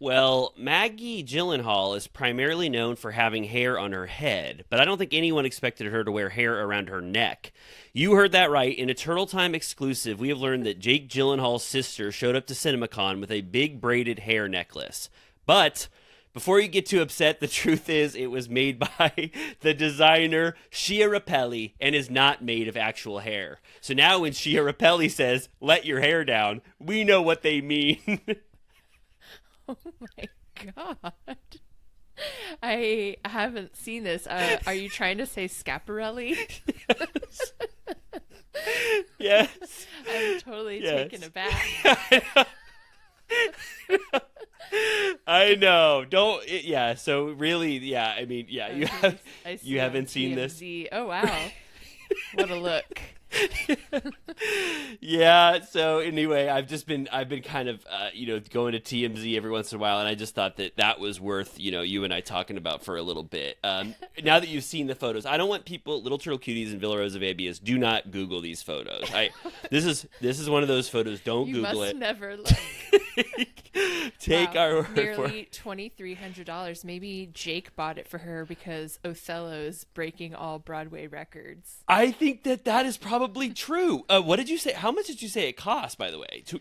Well, Maggie Gyllenhaal is primarily known for having hair on her head, but I don't think anyone expected her to wear hair around her neck. You heard that right. In a Turtle Time exclusive, we have learned that Jake Gyllenhaal's sister showed up to CinemaCon with a big braided hair necklace. But before you get too upset, the truth is it was made by the designer Shia Rapelli and is not made of actual hair. So now when Shia Rapelli says, let your hair down, we know what they mean. Oh my god. I haven't seen this. Are you trying to say Scaparelli? Yes. Yes. I'm totally Yes. taken aback. I know. Don't. Yeah. So really, yeah. I mean, yeah. I see You on haven't seen this. TMZ. Oh wow. What a look. Yeah. So anyway, I've been kind of going to TMZ every once in a while, and I just thought that was worth you and I talking about for a little bit. Now that you've seen the photos, I don't want people, Little Turtle Cuties and Villa Rosa VIPs, do not Google these photos. This is one of those photos. Don't You Google must it. never look. Take Wow, our word for nearly it. $2,300. Maybe Jake bought it for her because Othello's breaking all Broadway records. I think that is probably true. What did you say? How much did you say it cost, by the way? It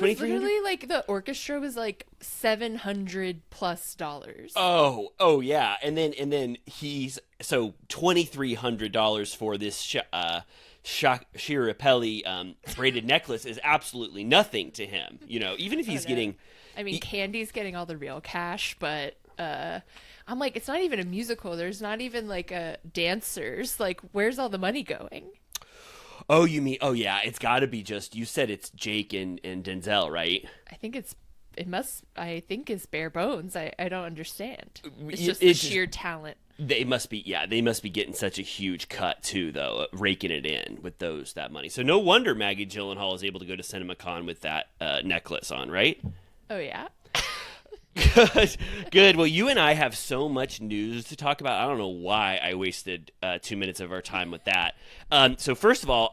was 2,300? literally like the orchestra was like $700+ Oh yeah, and then he's so $2,300 for this Shirapelli braided necklace is absolutely nothing to him. Even if he's no. getting. I mean, Candy's getting all the real cash, but I'm like, it's not even a musical. There's not even like dancers. Like, where's all the money going? Oh, you mean? Oh yeah, it's got to be just. You said it's Jake and Denzel, right? I think it's bare bones. I don't understand. It's It- just the it's just- sheer talent. They must be, yeah. They must be getting such a huge cut too, though, raking it in with that money. So no wonder Maggie Gyllenhaal is able to go to CinemaCon with that necklace on, right? Oh yeah. Good, good. Well, you and I have so much news to talk about. I don't know why I wasted 2 minutes of our time with that. So first of all,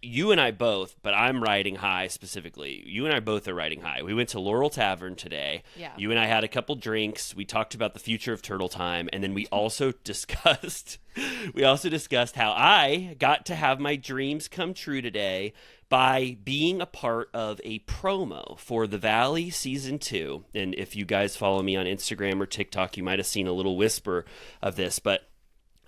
you and I both, but I'm riding high specifically. You and I both are riding high. We went to Laurel Tavern today. Yeah. You and I had a couple drinks. We talked about the future of Turtle Time, and then we also discussed how I got to have my dreams come true today by being a part of a promo for The Valley Season 2. And if you guys follow me on Instagram or TikTok, you might have seen a little whisper of this, but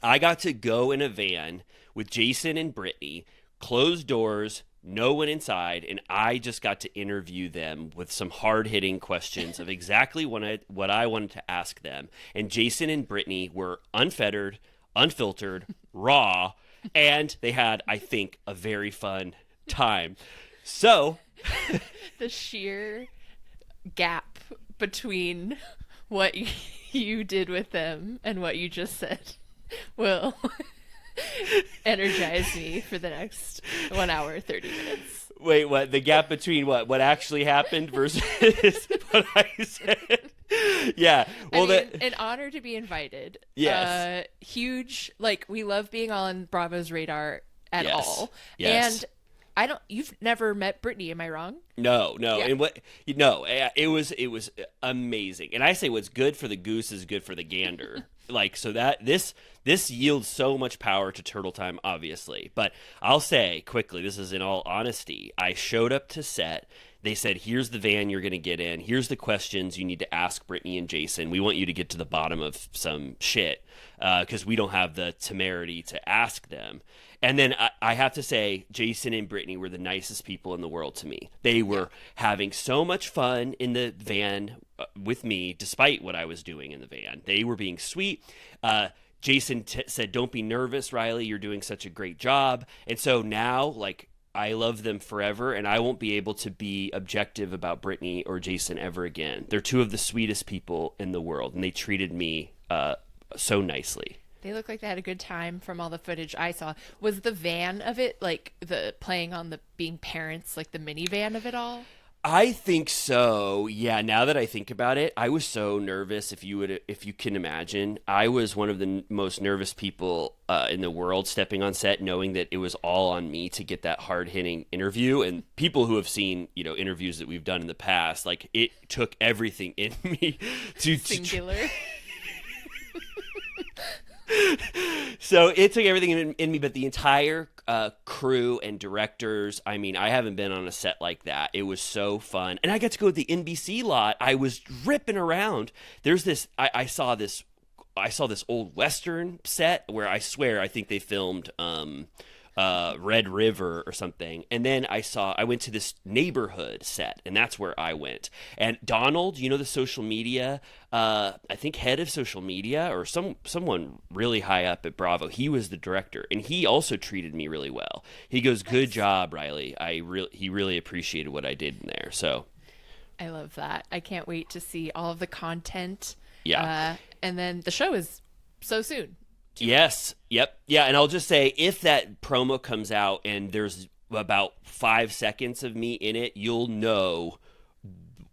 I got to go in a van with Jason and Brittany, closed doors, no one inside, and I just got to interview them with some hard-hitting questions of exactly what I wanted to ask them. And Jason and Brittany were unfettered, unfiltered, raw, and they had, I think, a very fun time. So The sheer gap between what you did with them and what you just said will energize me for the next 1 hour 30 minutes. wait, what? The gap between what actually happened versus what I said? Yeah. Well, I mean, an honor to be invited. Yes. Huge. Like, we love being on Bravo's radar at Yes. all. Yes. And you've never met Brittany, am I wrong? No, Yeah. and it was amazing. And I say what's good for the goose is good for the gander. Like, so that this yields so much power to Turtle Time, obviously. But I'll say quickly, this is in all honesty, I showed up to set. They said, here's the van you're going to get in. Here's the questions you need to ask Brittany and Jason. We want you to get to the bottom of some shit because we don't have the temerity to ask them. And then I have to say, Jason and Brittany were the nicest people in the world to me. They were having so much fun in the van with me, despite what I was doing in the van. They were being sweet. Jason said, don't be nervous, Riley. You're doing such a great job. And so now, like, I love them forever, and I won't be able to be objective about Brittany or Jason ever again. They're two of the sweetest people in the world, and they treated me so nicely. They look like they had a good time from all the footage I saw. Was the van of it, like the playing on the being parents, like the minivan of it all? I think so. Yeah, now that I think about it, I was so nervous. If you can imagine, I was one of the most nervous people in the world stepping on set, knowing that it was all on me to get that hard hitting interview. And people who have seen, interviews that we've done in the past, like it took everything in me to Singular. So it took everything in me, but the entire crew and directors, I mean, I haven't been on a set like that. It was so fun. And I got to go to the NBC lot. I was ripping around. There's this, I saw this old Western set where I swear I think they filmed Red River or something. And then I went to this neighborhood set, and that's where I went. And Donald, the social media, I think head of social media or someone really high up at Bravo, he was the director, and he also treated me really well. He goes, "Good job, Riley." He really appreciated what I did in there. So I love that. I can't wait to see all of the content. Yeah. And then the show is so soon. Yes. Yep. Yeah. And I'll just say, if that promo comes out and there's about 5 seconds of me in it, you'll know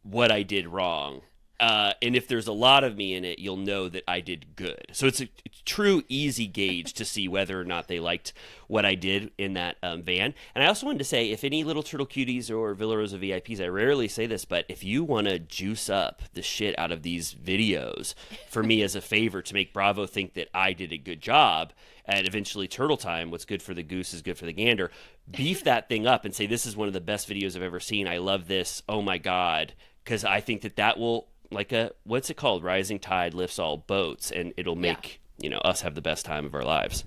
what I did wrong. And if there's a lot of me in it, you'll know that I did good. So it's a true easy gauge to see whether or not they liked what I did in that van. And I also wanted to say, if any Little Turtle Cuties or Villa Rosa VIPs, I rarely say this, but if you want to juice up the shit out of these videos for me as a favor to make Bravo think that I did a good job, and eventually Turtle Time, what's good for the goose is good for the gander, beef that thing up and say, this is one of the best videos I've ever seen. I love this. Oh my God. Because I think that will, like what's it called? Rising tide lifts all boats, and it'll make, us have the best time of our lives.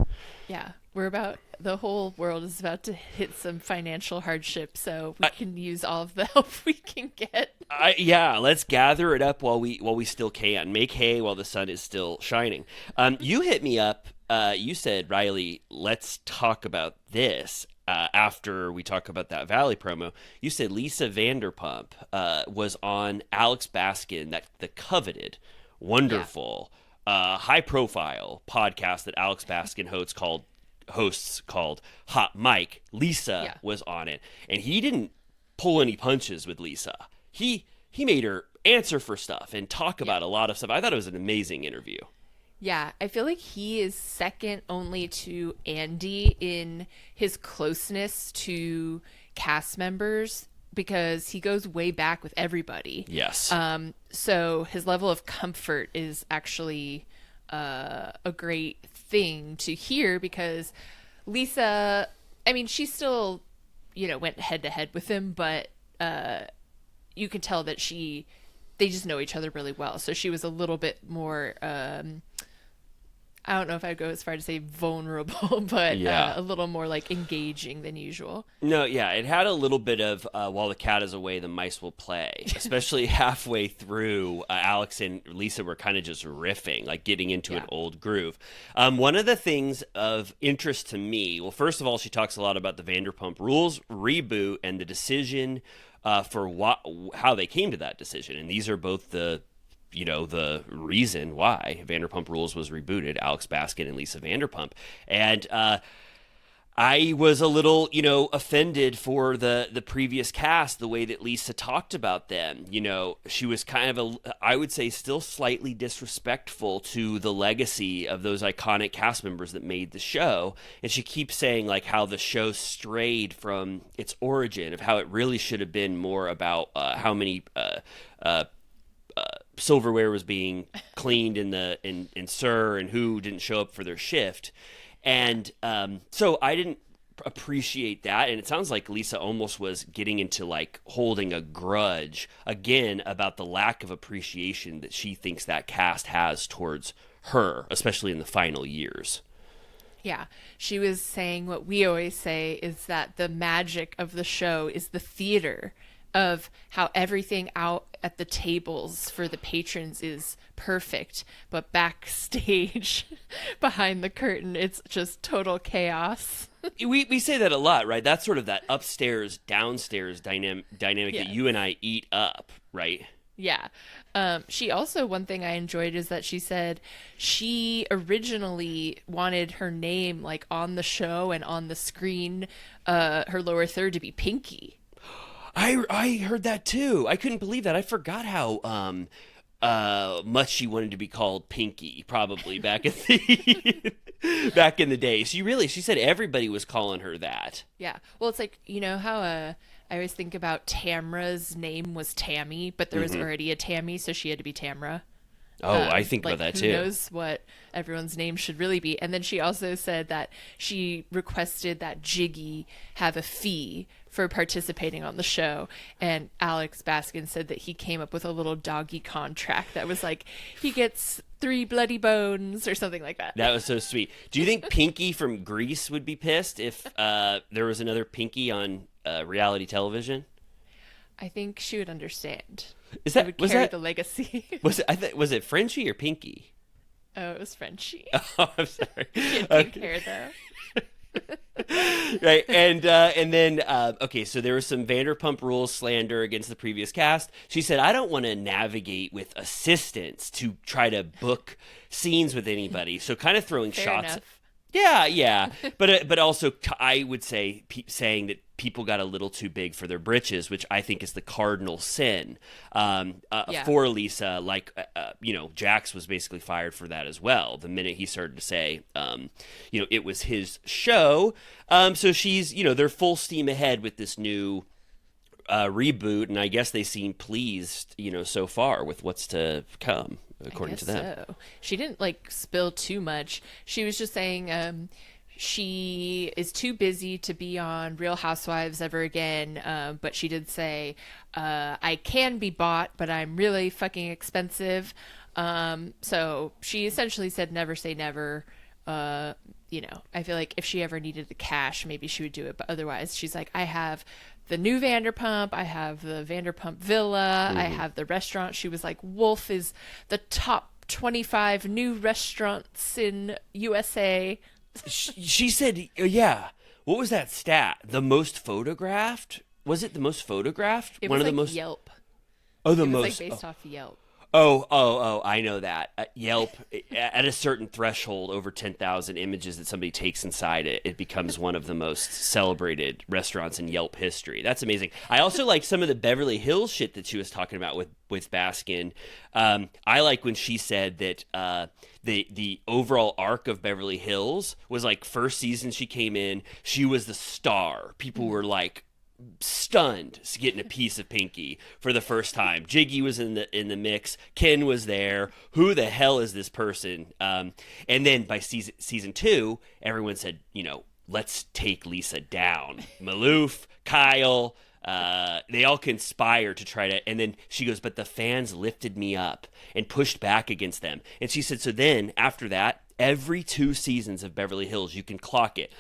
Yeah. The whole world is about to hit some financial hardship, so we can use all of the help we can get. Let's gather it up while we still can. Make hay while the sun is still shining. You hit me up. You said, "Riley, let's talk about this." After we talk about that Valley promo, you said Lisa Vanderpump was on Alex Baskin, the coveted, wonderful, high-profile podcast that Alex Baskin hosts called Hot Mike. Lisa was on it, and he didn't pull any punches with Lisa. He made her answer for stuff and talk about a lot of stuff. I thought it was an amazing interview. Yeah, I feel like he is second only to Andy in his closeness to cast members because he goes way back with everybody. Yes. So his level of comfort is actually a great thing to hear because Lisa, I mean, she still, went head to head with him, but you can tell that they just know each other really well. So she was a little bit more, I don't know if I'd go as far to say vulnerable, but a little more like engaging than usual. No, yeah, it had a little bit of while the cat is away, the mice will play, especially halfway through. Alex and Lisa were kind of just riffing, like getting into an old groove. One of the things of interest to me, well, first of all, she talks a lot about the Vanderpump Rules reboot and the decision for how they came to that decision. And these are both the reason why Vanderpump Rules was rebooted, Alex Baskin and Lisa Vanderpump. And I was a little, offended for the previous cast, the way that Lisa talked about them. She was kind of I would say still slightly disrespectful to the legacy of those iconic cast members that made the show. And she keeps saying like how the show strayed from its origin, of how it really should have been more about how many silverware was being cleaned in SUR and who didn't show up for their shift. And so I didn't appreciate that. And it sounds like Lisa almost was getting into like holding a grudge again about the lack of appreciation that she thinks that cast has towards her, especially in the final years. Yeah, she was saying what we always say is that the magic of the show is the theater of how everything out at the tables for the patrons is perfect, but backstage behind the curtain, it's just total chaos. We say that a lot, right? That's sort of that upstairs, downstairs dynamic that you and I eat up, right? Yeah. She also, one thing I enjoyed is that she said she originally wanted her name like on the show and on the screen, her lower third to be Pinky. I heard that too. I couldn't believe that. I forgot how much she wanted to be called Pinky, probably back in the back in the day. She said everybody was calling her that. Yeah. Well, it's like, you know how I always think about Tamra's name was Tammy, but there was already a Tammy, so she had to be Tamra. Oh, I think about that too. Who knows what everyone's name should really be? And then she also said that she requested that Jiggy have a fee for participating on the show. And Alex Baskin said that he came up with a little doggy contract that was like, he gets 3 bloody bones or something like that. That was so sweet. Do you think Pinky from Greece would be pissed if there was another Pinky on reality television? I think she would understand. Was that the legacy? Was it Frenchie or Pinky? Oh, it was Frenchie. Oh, I'm sorry. She had pink hair though. Right, and then okay, so there was some Vanderpump Rules slander against the previous cast. She said, "I don't want to navigate with assistants to try to book scenes with anybody." So kind of throwing Fair shots. enough. Yeah, but also I would say saying that people got a little too big for their britches, which I think is the cardinal sin for Lisa. Like Jax was basically fired for that as well. The minute he started to say, it was his show. So she's, they're full steam ahead with this new reboot, and I guess they seem pleased, so far with what's to come. According to them. So. She didn't spill too much. She was just saying she is too busy to be on Real Housewives ever again. But she did say, I can be bought, but I'm really fucking expensive. So she essentially said never say never. I feel like if she ever needed the cash, maybe she would do it. But otherwise, she's like, I have the new Vanderpump, I have the Vanderpump Villa, I have the restaurant. She was like, Wolf is the top 25 new restaurants in USA. She said, yeah. What was that stat? The most photographed? Was it the most photographed? It was the most Yelp. Oh, the it was most based off Yelp. Oh, I know that. Yelp, at a certain threshold, over 10,000 images that somebody takes inside it, it becomes one of the most celebrated restaurants in Yelp history. That's amazing. I also like some of the Beverly Hills shit that she was talking about with Baskin. I like when she said that the overall arc of Beverly Hills was first season she came in, she was the star. People were stunned getting a piece of Pinky for the first time. Jiggy was in the mix. Ken was there. Who the hell is this person? And then by season 2, everyone said, let's take Lisa down. Maloof, Kyle, they all conspire to try to, and then she goes, but the fans lifted me up and pushed back against them. And she said, so then after that, every 2 seasons of Beverly Hills, you can clock it.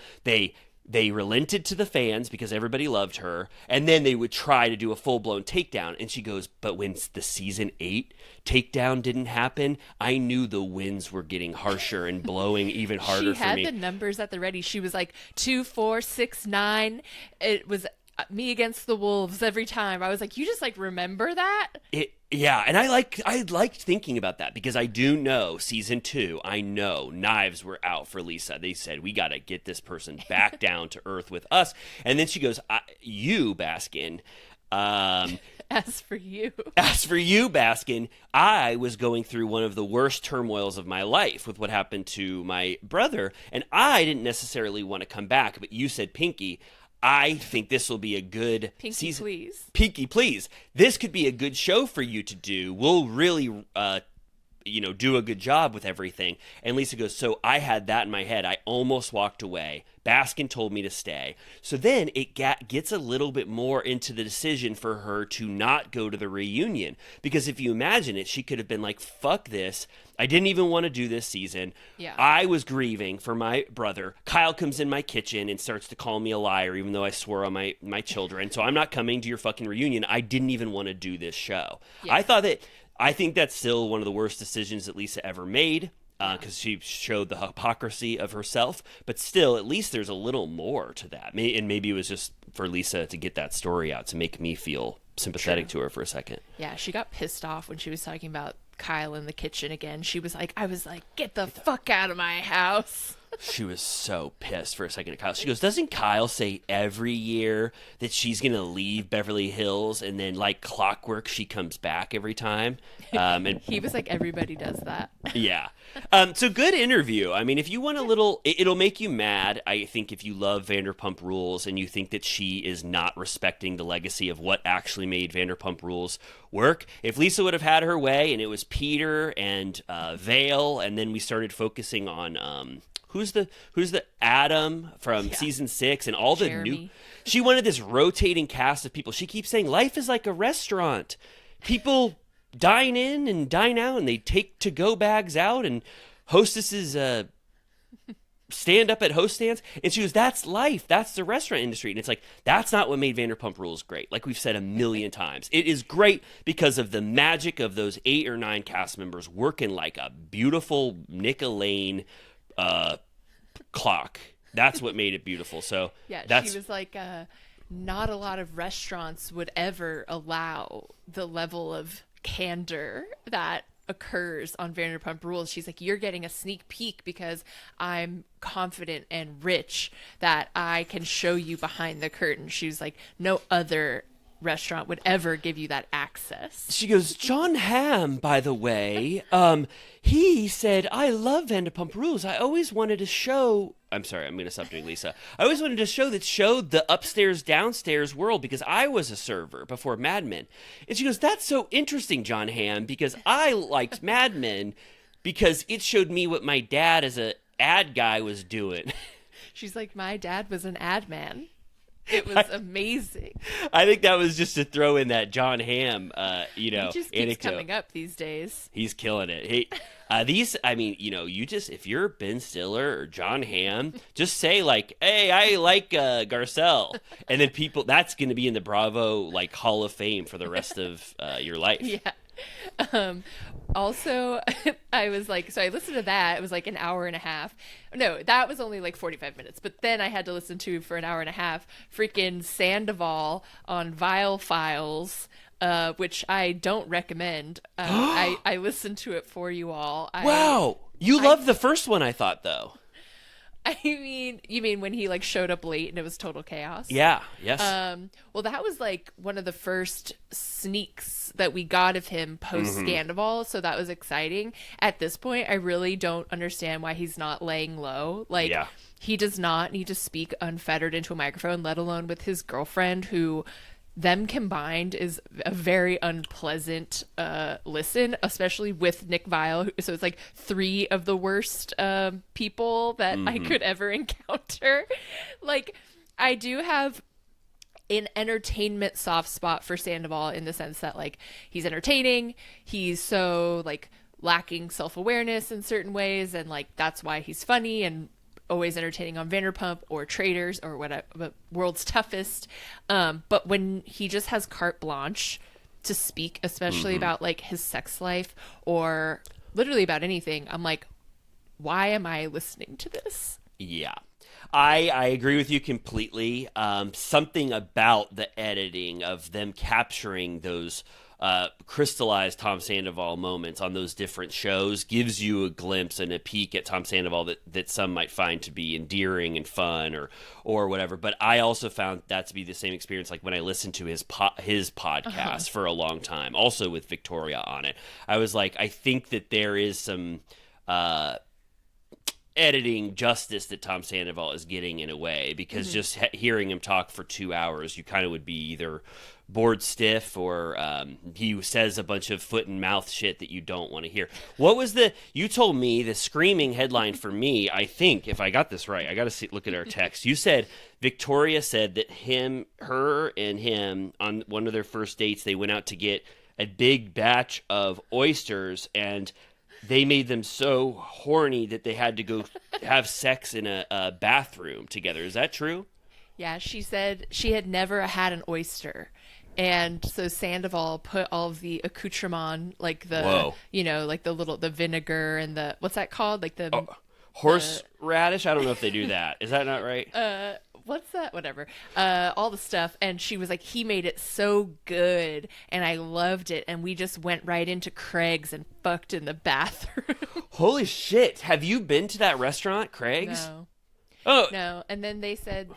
They relented to the fans because everybody loved her, and then they would try to do a full-blown takedown. And she goes, but when the season 8 takedown didn't happen, I knew the winds were getting harsher and blowing even harder for me. She had the numbers at the ready. She was like 2, 4, 6, 9. It was me against the wolves every time. I was like, you just remember that? Yeah, and I liked thinking about that because I do know season 2, I know knives were out for Lisa. They said, we got to get this person back down to earth with us. And then she goes, you, Baskin, as for you, Baskin, I was going through one of the worst turmoils of my life with what happened to my brother, and I didn't necessarily want to come back, but you said, Pinky, I think this will be a good season. Please. Pinky, please. This could be a good show for you to do. We'll really, do a good job with everything. And Lisa goes, so I had that in my head. I almost walked away. Baskin told me to stay. So then it gets a little bit more into the decision for her to not go to the reunion. Because if you imagine it, she could have been like, fuck this. I didn't even want to do this season. Yeah. I was grieving for my brother. Kyle comes in my kitchen and starts to call me a liar, even though I swore on my children. So I'm not coming to your fucking reunion. I didn't even want to do this show. Yeah. I think that's still one of the worst decisions that Lisa ever made. Because she showed the hypocrisy of herself, but still, at least there's a little more to that. And maybe it was just for Lisa to get that story out to make me feel sympathetic to her for a second. Yeah, she got pissed off when she was talking about Kyle in the kitchen again. She was like, I was like, get the fuck out of my house. She was so pissed for a second at Kyle. She goes, doesn't Kyle say every year that she's going to leave Beverly Hills and then like clockwork, she comes back every time? And He was like, everybody does that. yeah. So good interview. I mean, if you want a little, it'll make you mad. I think if you love Vanderpump Rules and you think that she is not respecting the legacy of what actually made Vanderpump Rules work, if Lisa would have had her way and it was Peter and Vale, and then we started focusing on who's the Adam from season 6 and all the Jeremy. new. She wanted this rotating cast of people. She keeps saying life is like a restaurant. People dine in and dine out, and they take to-go bags out, and hostesses stand up at host stands. And she goes, that's life. That's the restaurant industry. And it's like, that's not what made Vanderpump Rules great. Like we've said a million times. It is great because of the magic of those 8 or 9 cast members working like a beautiful Nick Elaine clock. That's what made it beautiful. So Yeah, she was like, not a lot of restaurants would ever allow the level of candor that occurs on Vanderpump Rules. She's like, you're getting a sneak peek because I'm confident and rich that I can show you behind the curtain. She was like, no other restaurant would ever give you that access. She goes, John Hamm, by the way, he said, I love Vanderpump Rules. I always wanted to show... I'm sorry, I'm going to stop doing Lisa. I always wanted a show that showed the upstairs, downstairs world because I was a server before Mad Men. And she goes, that's so interesting, John Hamm, because I liked Mad Men because it showed me what my dad as a ad guy was doing. She's like, my dad was an ad man. It was amazing. I think that was just to throw in that John Hamm, He just keeps anecdote. coming up these days. He's killing it. You just, if you're Ben Stiller or John Hamm, just say like, hey, I like Garcelle. And then that's going to be in the Bravo like Hall of Fame for the rest of your life. Yeah. Also, I was like, so I listened to that. It was like an hour and a half. No, that was only like 45 minutes. But then I had to listen to, for an hour and a half, freaking Sandoval on Vile Files, which I don't recommend. I listened to it for you all. Wow. You loved the first one, I thought, though. I mean, you mean when he like showed up late and it was total chaos? Yeah. Yes. Well, that was like one of the first sneaks that we got of him post Sandoval, so that was exciting. At this point, I really don't understand why he's not laying low. Like, he does not need to speak unfettered into a microphone, let alone with his girlfriend, who them combined is a very unpleasant listen, especially with Nick Viall. So it's like 3 of the worst people that I could ever encounter. Like, I do have an entertainment soft spot for Sandoval in the sense that like he's entertaining, he's so like lacking self-awareness in certain ways, and like that's why he's funny and always entertaining on Vanderpump or Traders or whatever, World's Toughest. But when he just has carte blanche to speak, especially about like his sex life or literally about anything, I'm like, why am I listening to this? Yeah. I agree with you completely. Something about the editing of them capturing those crystallized Tom Sandoval moments on those different shows gives you a glimpse and a peek at Tom Sandoval that some might find to be endearing and fun or whatever. But I also found that to be the same experience like when I listened to his podcast for a long time, also with Victoria on it. I was like, I think that there is some editing justice that Tom Sandoval is getting in a way, because just hearing him talk for 2 hours, you kind of would be either bored stiff or he says a bunch of foot and mouth shit that you don't want to hear. What was you told me the screaming headline for me, I think, if I got this right, I got to look at our text. You said Victoria said that her and him on one of their first dates, they went out to get a big batch of oysters, and they made them so horny that they had to go have sex in a bathroom together. Is that true? Yeah, she said she had never had an oyster. And so Sandoval put all of the accoutrement, like the, like the vinegar and the, what's that called? Like the... horseradish? I don't know if they do that. Is that not right? what's that? Whatever. All the stuff. And she was like, he made it so good and I loved it. And we just went right into Craig's and fucked in the bathroom. Holy shit. Have you been to that restaurant, Craig's? No. Oh. No. And then they said,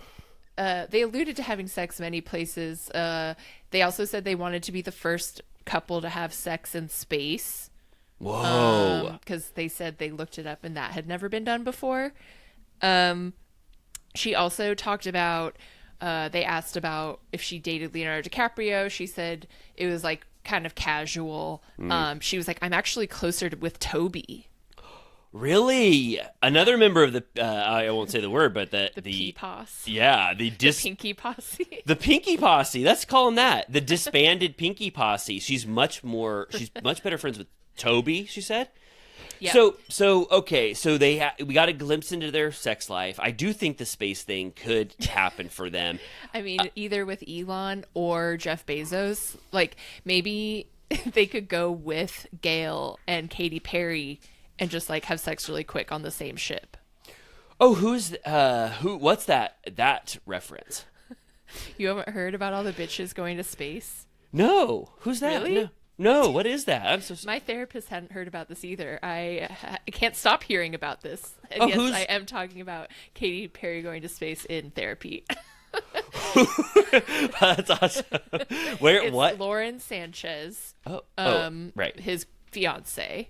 they alluded to having sex many places. They also said they wanted to be the first couple to have sex in space. Whoa. Because they said they looked it up and that had never been done before. She also talked about, they asked about if she dated Leonardo DiCaprio. She said it was like kind of casual. She was like, I'm actually closer with Toby. Really? Another member of the, I won't say the word, but the P-Posse. Yeah, The Pinky Posse. The Pinky Posse. Let's call him that. The disbanded Pinky Posse. She's much better friends with Toby, she said. Yeah. So okay, so we got a glimpse into their sex life. I do think the space thing could happen for them. I mean, either with Elon or Jeff Bezos. Like, maybe they could go with Gail and Katy Perry and just like have sex really quick on the same ship. Oh, what's that reference? You haven't heard about all the bitches going to space? No. Who's that? Really? No, what is that? I'm so My therapist hadn't heard about this either. I can't stop hearing about this. And Oh, yes, I am talking about Katy Perry going to space in therapy. That's awesome. Where? It's what? Lauren Sanchez. Right. His fiance.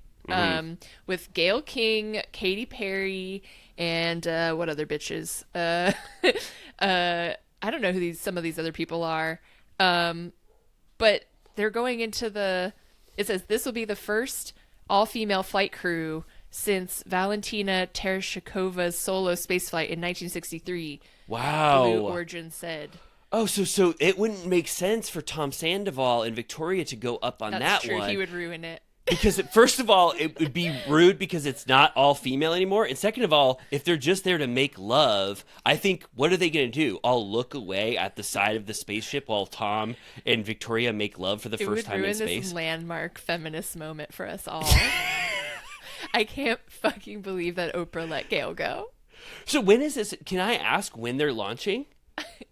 With Gail King, Katy Perry, and what other bitches? I don't know who some of these other people are. But they're going into it says this will be the first all-female flight crew since Valentina Tereshkova's solo spaceflight in 1963. Wow. Blue Origin said. Oh, so it wouldn't make sense for Tom Sandoval and Victoria to go up on That's that true. one. He would ruin it. Because first of all, it would be rude because it's not all female anymore. And second of all, if they're just there to make love, I think, what are they going to do? All look away at the side of the spaceship while Tom and Victoria make love for the first time in It would ruin space? this landmark feminist moment for us all. I can't fucking believe that Oprah let Gail go. So when is this? Can I ask when they're launching?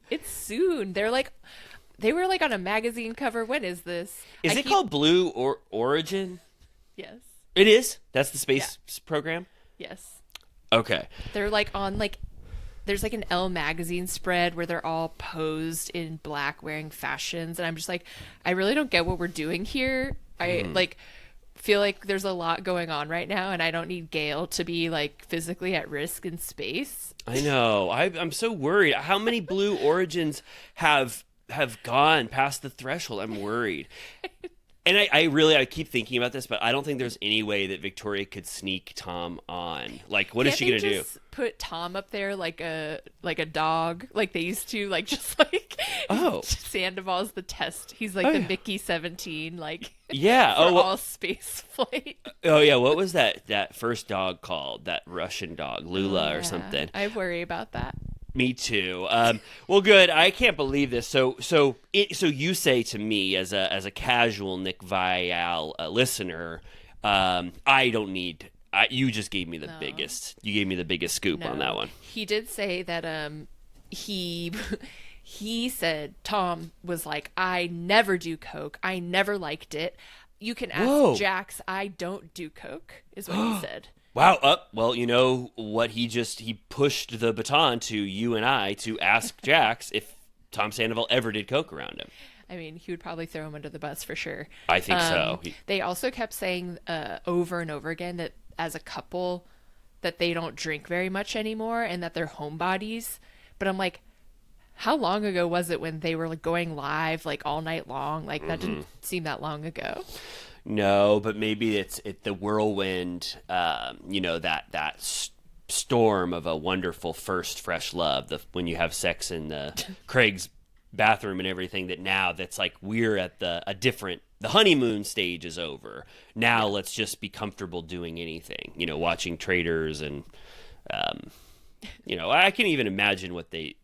It's soon. They were like on a magazine cover. When is this? Is it called Blue Origin? Yes. It is? That's the space program? Yes. Okay. They're like on there's like an Elle magazine spread where they're all posed in black wearing fashions. And I'm just like, I really don't get what we're doing here. I feel like there's a lot going on right now and I don't need Gail to be like physically at risk in space. I know. I'm so worried. How many Blue Origins have gone past the threshold? I'm worried. And I keep thinking about this, but I don't think there's any way that Victoria could sneak Tom on. Like, what is she gonna do? Put Tom up there like a dog, like they used to, like just like Sandoval's the test. He's like the Mickey 17, like all space flight. Oh yeah, what was that first dog called? That Russian dog, Lula or something. I worry about that. Me too. Well, good. I can't believe this. So you say to me as a casual Nick Vial listener, I don't need. You just gave me the biggest. You gave me the biggest scoop on that one. He did say that he said Tom was like, I never do coke. I never liked it. You can ask Jax. I don't do coke, is what he said. Wow. Well, you know what? He pushed the baton to you and I to ask Jax if Tom Sandoval ever did coke around him. I mean, he would probably throw him under the bus for sure. I think so. They also kept saying over and over again that as a couple that they don't drink very much anymore and that they're homebodies. But I'm like, how long ago was it when they were like going live like all night long? Like that didn't seem that long ago. No, but maybe it's the whirlwind, that storm of a wonderful first fresh love. When you have sex in the Craig's bathroom and everything. That's like we're at the honeymoon stage is over. Now let's just be comfortable doing anything. Watching Traders and, I can't even imagine what they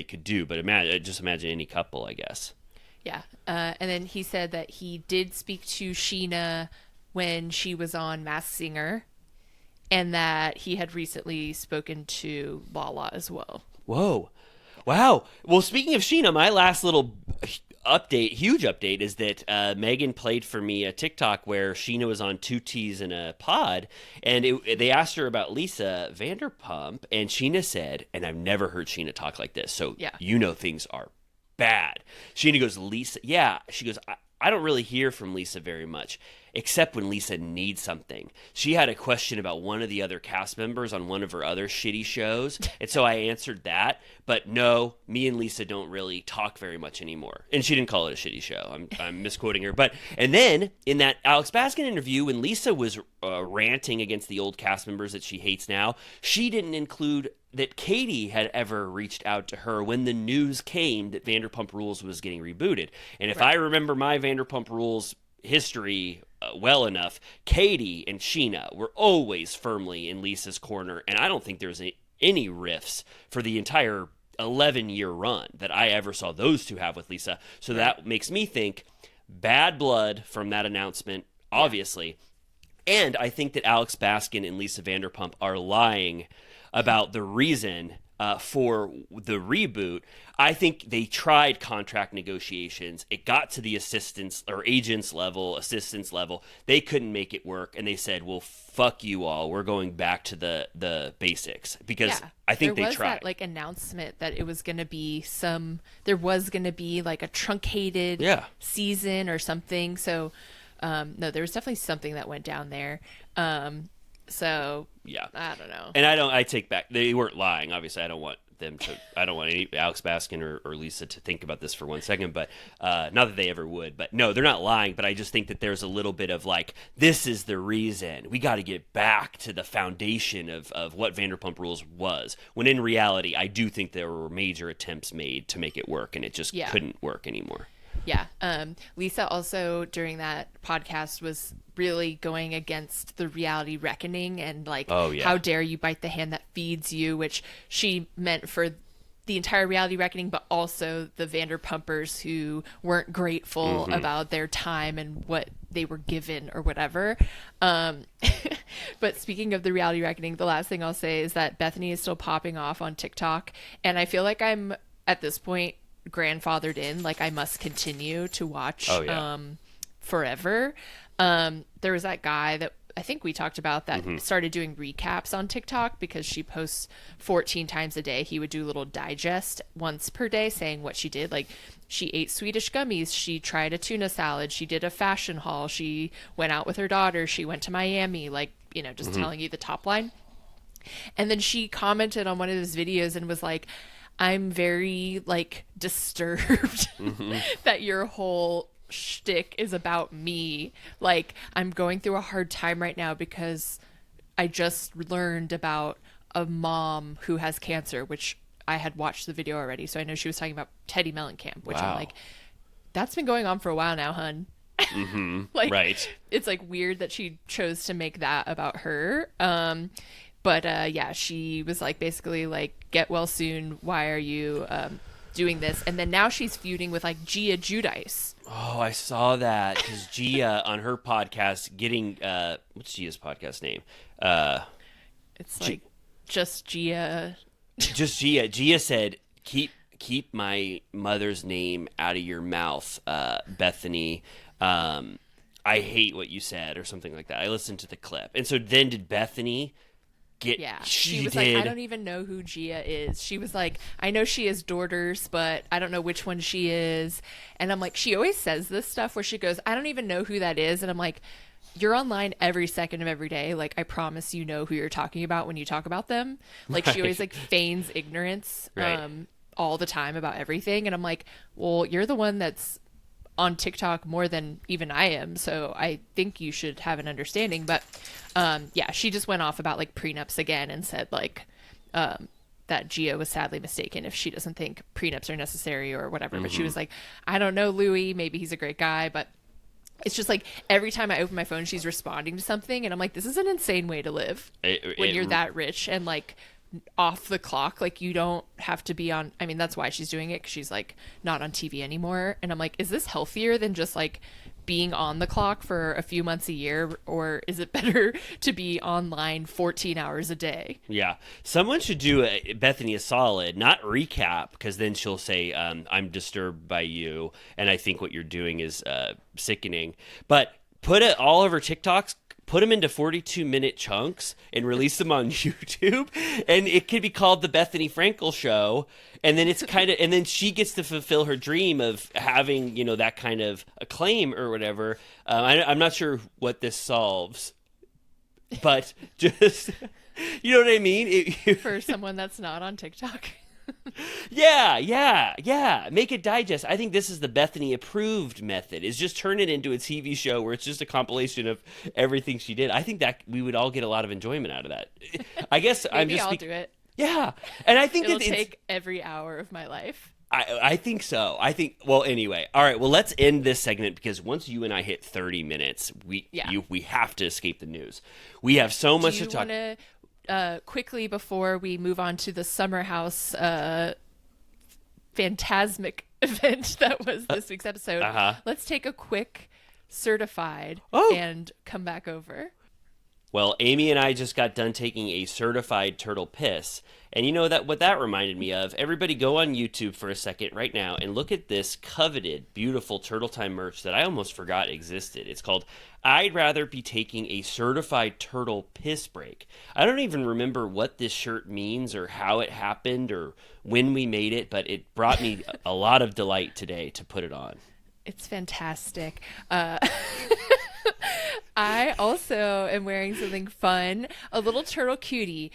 could do. But imagine any couple, I guess. Yeah. And then he said that he did speak to Sheena when she was on Masked Singer and that he had recently spoken to Lala as well. Whoa. Wow. Well, speaking of Sheena, my last little huge update, is that Megan played for me a TikTok where Sheena was on Two T's in a pod, and they asked her about Lisa Vanderpump, and Sheena said, and I've never heard Sheena talk like this, so Yeah. things are bad. Sheena goes, Lisa, yeah. She goes, I don't really hear from Lisa very much, except when Lisa needs something. She had a question about one of the other cast members on one of her other shitty shows, and so I answered that. But no, me and Lisa don't really talk very much anymore. And she didn't call it a shitty show. I'm misquoting her. And then in that Alex Baskin interview, when Lisa was ranting against the old cast members that she hates now, she didn't include that Katie had ever reached out to her when the news came that Vanderpump Rules was getting rebooted. And if I remember my Vanderpump Rules history well enough, Katie and Sheena were always firmly in Lisa's corner, and I don't think there's any rifts for the entire 11-year run that I ever saw those two have with Lisa. So that makes me think bad blood from that announcement, obviously. And I think that Alex Baskin and Lisa Vanderpump are lying about the reason for the reboot. I think they tried contract negotiations. It got to the assistants level. They couldn't make it work, and they said, well, fuck you all. We're going back to the basics, because I think they tried. There was that announcement that it was going to be there was going to be a truncated season or something. So no, there was definitely something that went down there. So yeah, I don't know. And I take back, they weren't lying. Obviously, I don't want any Alex Baskin or Lisa to think about this for 1 second, but not that they ever would. But no, they're not lying. But I just think that there's a little bit of this is the reason. We got to get back to the foundation of what Vanderpump Rules was. When in reality, I do think there were major attempts made to make it work, and it just couldn't work anymore. Yeah. Lisa also during that podcast was really going against the reality reckoning and how dare you bite the hand that feeds you, which she meant for the entire reality reckoning, but also the Vanderpumpers who weren't grateful about their time and what they were given or whatever. But speaking of the reality reckoning, the last thing I'll say is that Bethany is still popping off on TikTok, and I feel like I'm at this point grandfathered in, I must continue to watch forever. There was that guy that I think we talked about that started doing recaps on TikTok because she posts 14 times a day. He would do a little digest once per day saying what she did. She ate Swedish gummies, she tried a tuna salad, she did a fashion haul, she went out with her daughter, she went to Miami, just telling you the top line. And then she commented on one of his videos and was like, I'm very disturbed that your whole shtick is about me. I'm going through a hard time right now because I just learned about a mom who has cancer, which I had watched the video already. So I know she was talking about Teddy Mellencamp, which I'm like, that's been going on for a while now, hun. Right. It's weird that she chose to make that about her. But she was basically get well soon. Why are you doing this? And then now she's feuding with Gia Giudice. Oh, I saw that because Gia on her podcast getting what's Gia's podcast name? It's just Gia. Just Gia. Gia said, "Keep my mother's name out of your mouth, Bethany. I hate what you said," or something like that. I listened to the clip, and so then did Bethany. She was I don't even know who Gia is. She was I know she has daughters, but I don't know which one she is. And I'm like, she always says this stuff where she goes, I don't even know who that is. And I'm like, you're online every second of every day. I promise you know who you're talking about when you talk about them. She always feigns ignorance all the time about everything. And I'm like, well, you're the one that's on TikTok more than even I am, so I think you should have an understanding. But she just went off about prenups again and said that Gia was sadly mistaken if she doesn't think prenups are necessary or whatever. But she was like, I don't know, Louis, maybe he's a great guy, but it's just every time I open my phone she's responding to something and I'm like, this is an insane way to live when you're that rich and off the clock. Like, you don't have to be on. I mean, that's why she's doing it, because she's like not on TV anymore. And I'm like, is this healthier than just like being on the clock for a few months a year, or is it better to be online 14 hours a day? Yeah. Someone should do Bethany a solid, not recap, because then she'll say, I'm disturbed by you, and I think what you're doing is sickening. But put it all over TikToks, put them into 42-minute chunks and release them on YouTube, and it could be called the Bethany Frankel Show. And then it's kind of, and then she gets to fulfill her dream of having, you know, that kind of acclaim or whatever. I'm not sure what this solves, but just, you know what I mean? For someone that's not on TikTok. Yeah. Make it digest. I think this is the Bethany approved method, is just turn it into a TV show where it's just a compilation of everything she did. I think that we would all get a lot of enjoyment out of that. I guess Maybe I'll do it. Yeah. And I think it'll take every hour of my life. I think so. Well, anyway. All right. Well, let's end this segment, because once you and I hit 30 minutes, we have to escape the news. We have so much to talk. Quickly, before we move on to the Summer House phantasmic event that was this week's episode, let's take a quick certified and come back over. Well, Amy and I just got done taking a certified turtle piss. And you know what that reminded me of? Everybody go on YouTube for a second right now and look at this coveted, beautiful Turtle Time merch that I almost forgot existed. It's called I'd Rather Be Taking a Certified Turtle Piss Break. I don't even remember what this shirt means or how it happened or when we made it, but it brought me a lot of delight today to put it on. It's fantastic. I also am wearing something fun, a little turtle cutie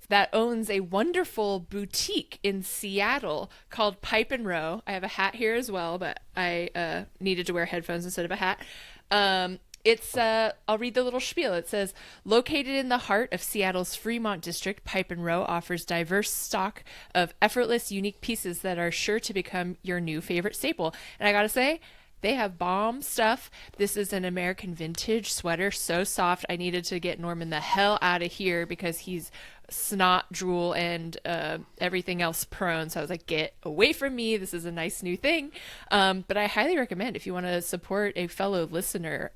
that owns a wonderful boutique in Seattle called Pipe and Row. I have a hat here as well, but I needed to wear headphones instead of a hat. I'll read the little spiel. It says, located in the heart of Seattle's Fremont district, Pipe and Row offers diverse stock of effortless, unique pieces that are sure to become your new favorite staple. And I gotta say, they have bomb stuff. This is an American vintage sweater, so soft. I needed to get Norman the hell out of here because he's snot, drool, and everything else prone. So I was like, get away from me. This is a nice new thing. But I highly recommend if you want to support a fellow listener.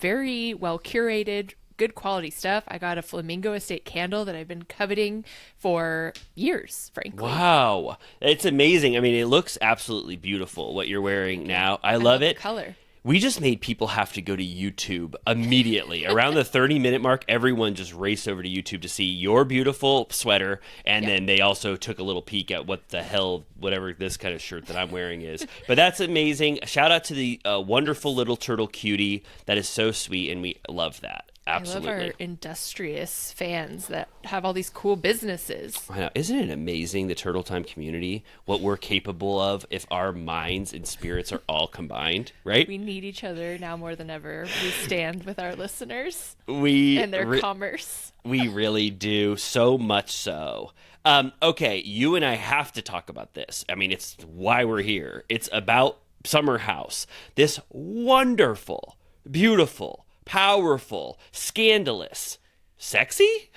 Very well curated, good quality stuff. I got a Flamingo Estate candle that I've been coveting for years, frankly. Wow. It's amazing. I mean, it looks absolutely beautiful what you're wearing now. I love it. The color. We just made people have to go to YouTube immediately. Around the 30-minute mark, everyone just raced over to YouTube to see your beautiful sweater, and then they also took a little peek at what the hell, whatever this kind of shirt that I'm wearing is. But that's amazing. Shout out to the wonderful little turtle cutie. That is so sweet, and we love that. Absolutely. I love our industrious fans that have all these cool businesses. I know. Isn't it amazing, the Turtle Time community, what we're capable of if our minds and spirits are all combined, right? We need each other now more than ever. We stand with our listeners and their commerce. We really do, so much so. Okay, you and I have to talk about this. I mean, it's why we're here. It's about Summer House. This wonderful, beautiful, powerful, scandalous, sexy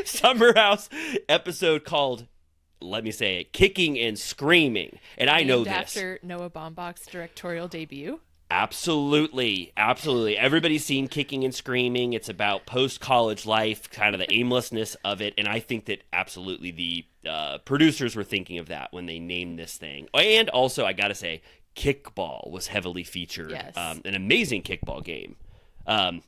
Summer House episode called, let me say it, Kicking and Screaming. And I know this. After Noah Baumbach's directorial debut. Absolutely. Everybody's seen Kicking and Screaming. It's about post-college life, kind of the aimlessness of it. And I think that absolutely the producers were thinking of that when they named this thing. And also, I got to say, kickball was heavily featured. Yes. An amazing kickball game. And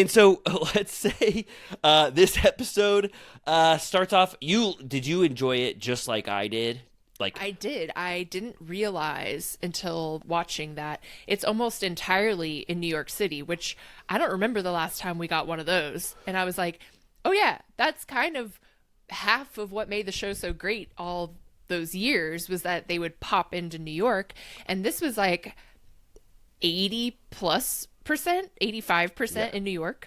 so let's say this episode starts off. Did you enjoy it just like I did? I did. I didn't realize until watching that it's almost entirely in New York City, which I don't remember the last time we got one of those. And I was like, oh yeah, that's kind of half of what made the show so great all those years, was that they would pop into New York. And this was like 80+%, 85% in New York.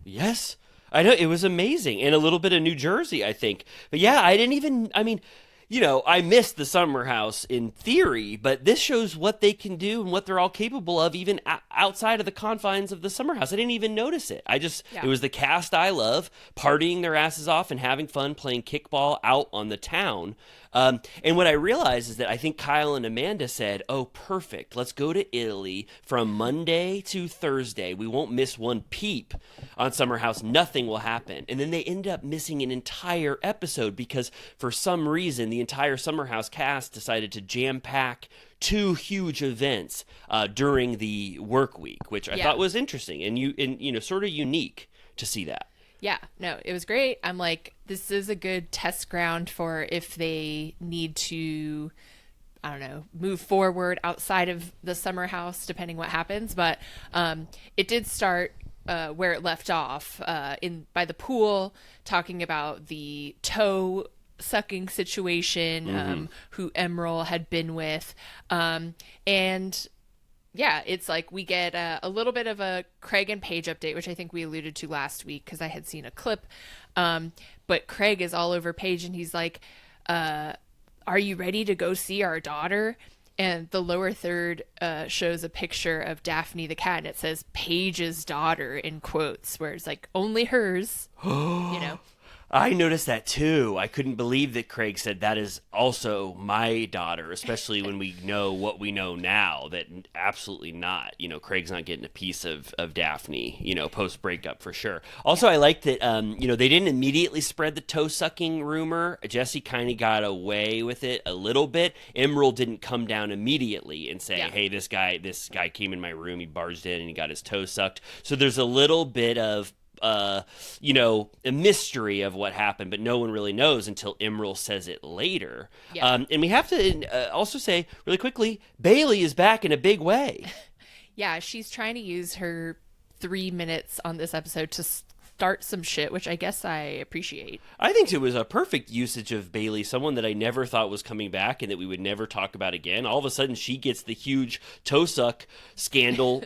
Yes. I know, it was amazing. And a little bit of New Jersey, I think. But yeah, I missed the summer house in theory, but this shows what they can do and what they're all capable of, even outside of the confines of the summer house. I didn't even notice it. It was the cast I love, partying their asses off and having fun playing kickball out on the town. And what I realized is that I think Kyle and Amanda said, oh, perfect. Let's go to Italy from Monday to Thursday. We won't miss one peep on Summer House. Nothing will happen. And then they end up missing an entire episode because for some reason, the entire Summer House cast decided to jam pack 2 huge events during the work week, which I thought was interesting and sort of unique to see that. Yeah, no, it was great. I'm like, this is a good test ground for if they need to, I don't know, move forward outside of the summer house, depending what happens. But it did start where it left off by the pool, talking about the toe sucking situation, who Emerald had been with, and yeah, it's like we get a little bit of a Craig and Paige update, which I think we alluded to last week because I had seen a clip. But Craig is all over Paige and he's like, are you ready to go see our daughter? And the lower third shows a picture of Daphne the cat and it says Paige's daughter in quotes, where it's like only hers, I noticed that too. I couldn't believe that Craig said that is also my daughter, especially when we know what we know now, that absolutely not. Craig's not getting a piece of Daphne, post breakup for sure. Also, I like that, they didn't immediately spread the toe sucking rumor. Jesse kind of got away with it a little bit. Emerald didn't come down immediately and say, hey, this guy came in my room, he barged in and he got his toe sucked. So there's a little bit of a mystery of what happened, but no one really knows until Emerald says it later. And we have to also say really quickly, Bailey is back in a big way. Yeah, she's trying to use her 3 minutes on this episode to start some shit, which I guess I appreciate. I think it was a perfect usage of Bailey, someone that I never thought was coming back and that we would never talk about again. All of a sudden, she gets the huge toe suck scandal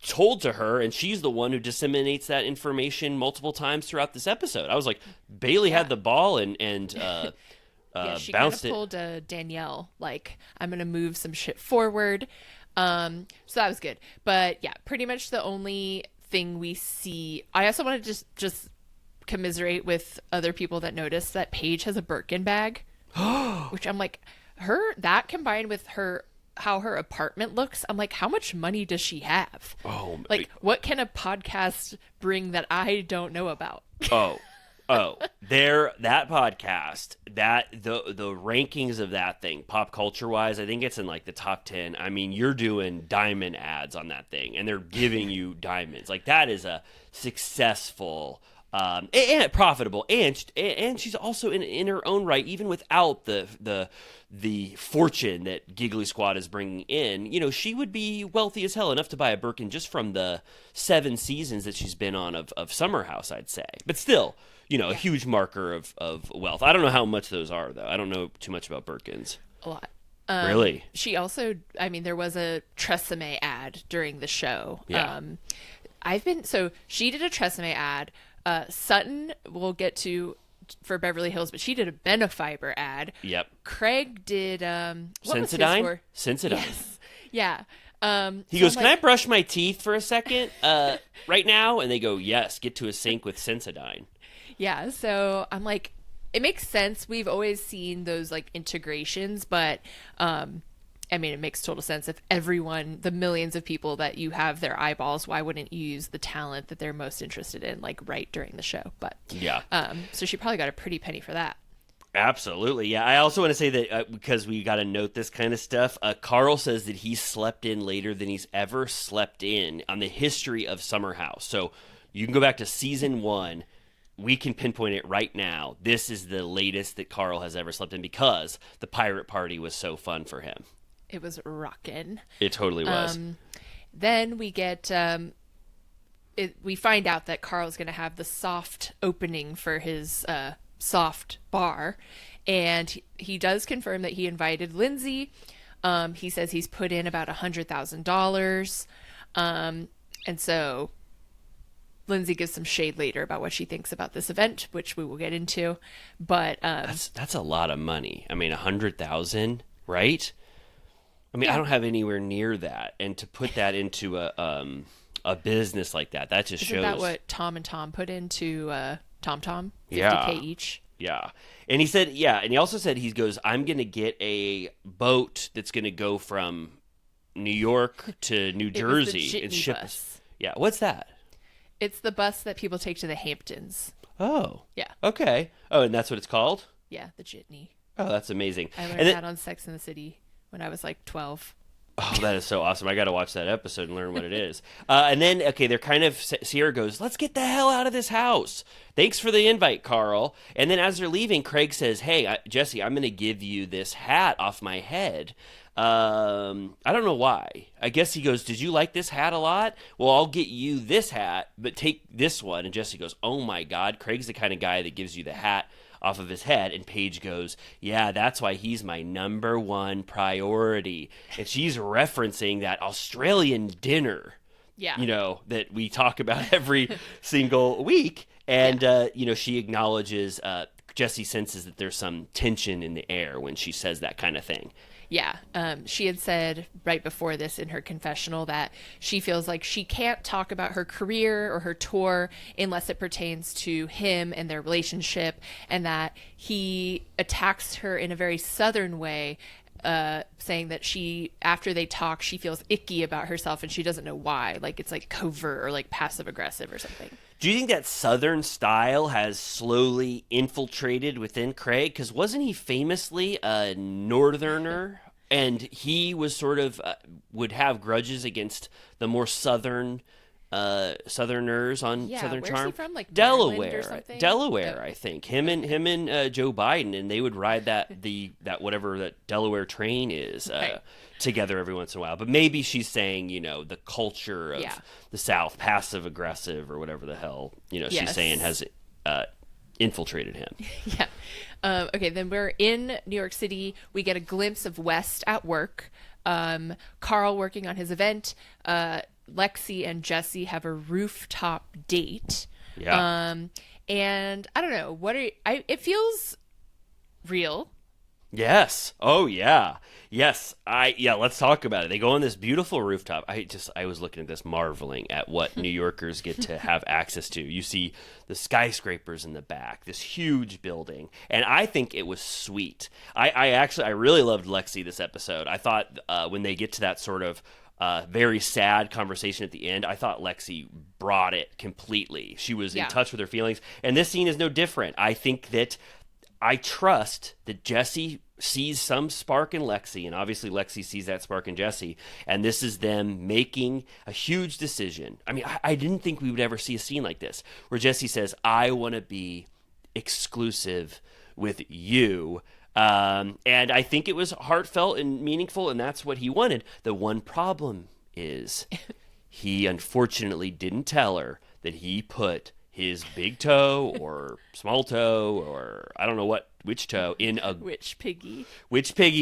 told to her, and she's the one who disseminates that information multiple times throughout this episode. I was like, Bailey had the ball and she bounced kind of pulled Danielle, like, I'm going to move some shit forward. So that was good. But yeah, pretty much the only thing we see. I also want to just commiserate with other people that noticed that Paige has a Birkin bag, which I'm like, that combined with how her apartment looks, I'm like, how much money does she have? Oh, like, what can a podcast bring that I don't know about? That podcast, the rankings of that thing, pop culture wise, I think it's in like the top 10. I mean, you're doing diamond ads on that thing and they're giving you diamonds. Like, that is a successful and profitable, and she's also in her own right, even without the fortune that Giggly Squad is bringing in. She would be wealthy as hell, enough to buy a Birkin just from the 7 seasons that she's been on of Summer House, I'd say. But still, a huge marker of wealth. I don't know how much those are, though. I don't know too much about Birkins. A lot. Really? She also, there was a Tresemme ad during the show. Yeah. She did a Tresemme ad. Sutton we'll get to for Beverly Hills, but she did a Benefiber ad. Yep. Craig did Sensodyne? Sensodyne. Yes. Yeah. He goes, can I brush my teeth for a second right now? And they go, yes, get to a sink with Sensodyne. Yeah, so I'm like, it makes sense. We've always seen those like integrations, but it makes total sense. If everyone, the millions of people that you have their eyeballs, why wouldn't you use the talent that they're most interested in, like right during the show? But yeah, so she probably got a pretty penny for that. Absolutely, yeah. I also want to say that because we got to note this kind of stuff, Carl says that he slept in later than he's ever slept in on the history of Summer House. So you can go back to season 1. We can pinpoint it right now. This is the latest that Carl has ever slept in because the pirate party was so fun for him. It was rockin'. It totally was. Then we get, we find out that Carl's going to have the soft opening for his soft bar. And he does confirm that he invited Lindsay. He says he's put in about $100,000. And so Lindsay gives some shade later about what she thinks about this event, which we will get into. But that's a lot of money. I mean, 100,000, right? I mean, I don't have anywhere near that, and to put that into a business like that just shows. Isn't that what Tom and Tom put into Tom? 50K Yeah. each. Yeah. And he said, and he also said, he goes, I'm going to get a boat that's going to go from New York to New Jersey and ship bus. Yeah. What's that? It's the bus that people take to the Hamptons. Oh. Yeah. Okay. Oh, and that's what it's called? Yeah, the jitney. Oh, that's amazing. I learned that on Sex and the City when I was like 12. Oh, that is so awesome. I got to watch that episode and learn what it is. And then, they're kind of, Sierra goes, let's get the hell out of this house. Thanks for the invite, Carl. And then as they're leaving, Craig says, hey, Jesse, I'm going to give you this hat off my head. I don't know why. I guess he goes, did you like this hat a lot? Well, I'll get you this hat, but take this one. And Jesse goes, oh my God, Craig's the kind of guy that gives you the hat off of his head. And Paige goes, yeah, that's why he's my number one priority. And she's referencing that Australian dinner, that we talk about every single week. And, she acknowledges, Jesse senses that there's some tension in the air when she says that kind of thing. Yeah. She had said right before this in her confessional that she feels like she can't talk about her career or her tour unless it pertains to him and their relationship, and that he attacks her in a very Southern way, saying that after they talk, she feels icky about herself and she doesn't know why. Like it's like covert or like passive aggressive or something. Do you think that Southern style has slowly infiltrated within Craig? Because wasn't he famously a Northerner? And he was sort of would have grudges against the more Southerners on Southern where's Charm. he from? Like Delaware, or something? Delaware, I think. Him and Joe Biden, and they would ride that whatever that Delaware train is together every once in a while. But maybe she's saying, the culture of the South, passive aggressive or whatever the hell she's saying has infiltrated him. Yeah. Okay, then we're in New York City. We get a glimpse of West at work. Carl working on his event. Lexi and Jesse have a rooftop date. Yeah. And I don't know, it feels real. Yes. Oh yeah. Yes. Let's talk about it. They go on this beautiful rooftop. I was looking at this, marveling at what New Yorkers get to have access to. You see the skyscrapers in the back, this huge building, and I think it was sweet. I really loved Lexi this episode. I thought when they get to that sort of very sad conversation at the end, I thought Lexi brought it completely. She was in touch with her feelings, and this scene is no different. I think that I trust that Jesse sees some spark in Lexi, and obviously Lexi sees that spark in Jesse, and this is them making a huge decision. I mean, I didn't think we would ever see a scene like this, where Jesse says, I want to be exclusive with you. And I think it was heartfelt and meaningful, and that's what he wanted. The one problem is he unfortunately didn't tell her that he put his big toe or small toe or I don't know which toe in a... Which piggy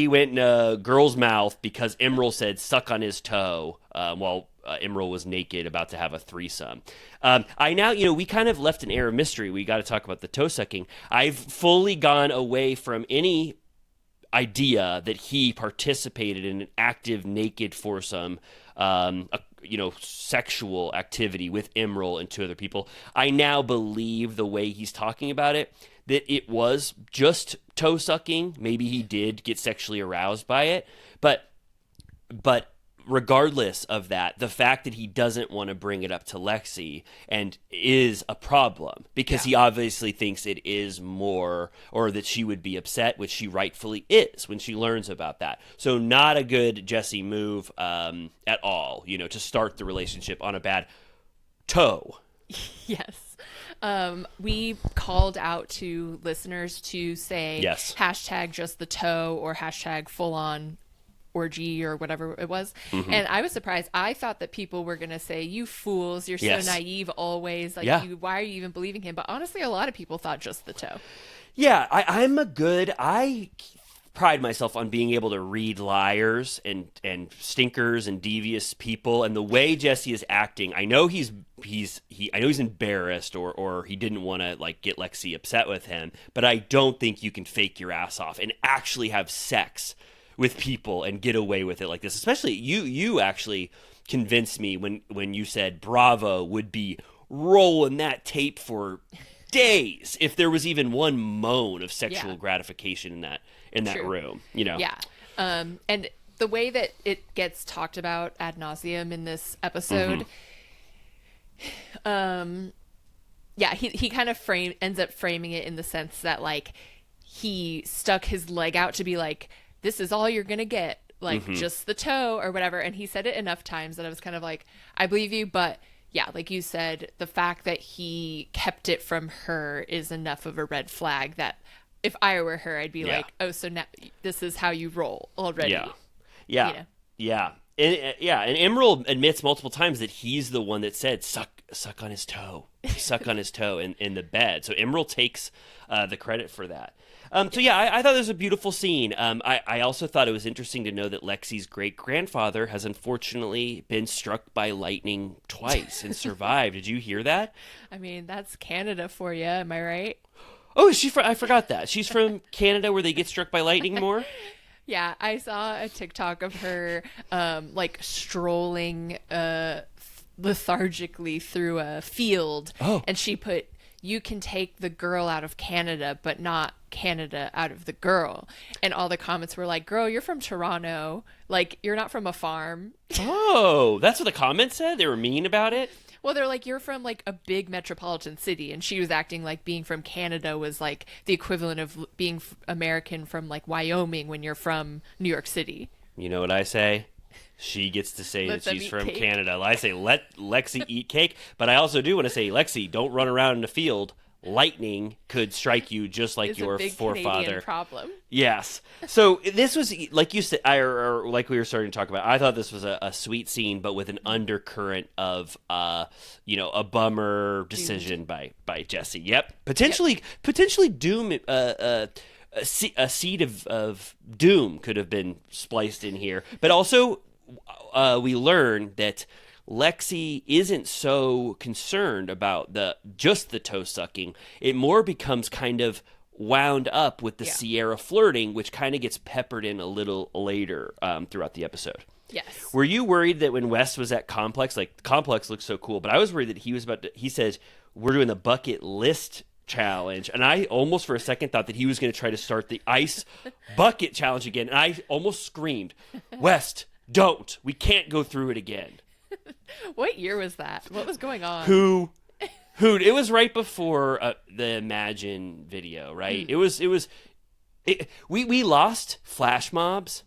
went in a girl's mouth because Emerald said suck on his toe while Emerald was naked about to have a threesome. We kind of left an air of mystery. We got to talk about the toe sucking. I've fully gone away from any idea that he participated in an active naked foursome sexual activity with Emerald and two other people. I now believe the way he's talking about it, that it was just toe sucking. Maybe he did get sexually aroused by it, but regardless of that, the fact that he doesn't want to bring it up to Lexi and is a problem because he obviously thinks it is more, or that she would be upset, which she rightfully is when she learns about that. So not a good Jesse move at all, to start the relationship on a bad toe. Yes. We called out to listeners to say hashtag just the toe or hashtag full on orgy or whatever it was. Mm-hmm. And I was surprised. I thought that people were going to say, you fools, you're so naive always. Like, why are you even believing him? But honestly, a lot of people thought just the toe. Yeah, pride myself on being able to read liars and stinkers and devious people, and the way Jesse is acting, I know he's embarrassed or he didn't want to like get Lexi upset with him, but I don't think you can fake your ass off and actually have sex with people and get away with it like this. Especially you actually convinced me when you said Bravo would be rolling that tape for days if there was even one moan of sexual gratification in that room, you know. Yeah. And the way that it gets talked about ad nauseum in this episode, he kind of ends up framing it in the sense that like he stuck his leg out to be like, this is all you're gonna get, like just the toe or whatever. And he said it enough times that I was kind of like, I believe you, but yeah, like you said, the fact that he kept it from her is enough of a red flag that if I were her, I'd be like, oh, so now this is how you roll already. Yeah. And Emerald admits multiple times that he's the one that said, suck on his toe, suck on his toe in the bed. So Emerald takes the credit for that. I thought it was a beautiful scene. I also thought it was interesting to know that Lexi's great-grandfather has unfortunately been struck by lightning twice and survived. Did you hear that? I mean, that's Canada for you. Am I right? Oh, I forgot that. She's from Canada where they get struck by lightning more? Yeah, I saw a TikTok of her like strolling lethargically through a field. Oh. And she put, you can take the girl out of Canada, but not Canada out of the girl. And all the comments were like, girl, you're from Toronto. Like, you're not from a farm. Oh, that's what the comments said? They were mean about it? Well, they're like, you're from like a big metropolitan city. And she was acting like being from Canada was like the equivalent of being American from like Wyoming when you're from New York City. You know what I say? She gets to say that she's from Canada. I say, let Lexi eat cake. But I also do want to say, Lexi, don't run around in the field. Lightning could strike you just like your forefather. Canadian problem. Yes. So this was, like you said, or like we were starting to talk about, I thought this was a sweet scene, but with an undercurrent of, a bummer decision by Jesse. Yep. Potentially doom, a seed of doom could have been spliced in here. But also, we learn that Lexi isn't so concerned about just the toe sucking. It more becomes kind of wound up with the Sierra flirting, which kind of gets peppered in a little later throughout the episode. Yes. Were you worried that when Wes was at Complex, like Complex looks so cool, but I was worried that he says, we're doing the bucket list challenge, and I almost for a second thought that he was going to try to start the ice bucket challenge again, and I almost screamed, West, don't. We can't go through it again. What year was that? What was going on? Who? It was right before the Imagine video, right? We lost flash mobs,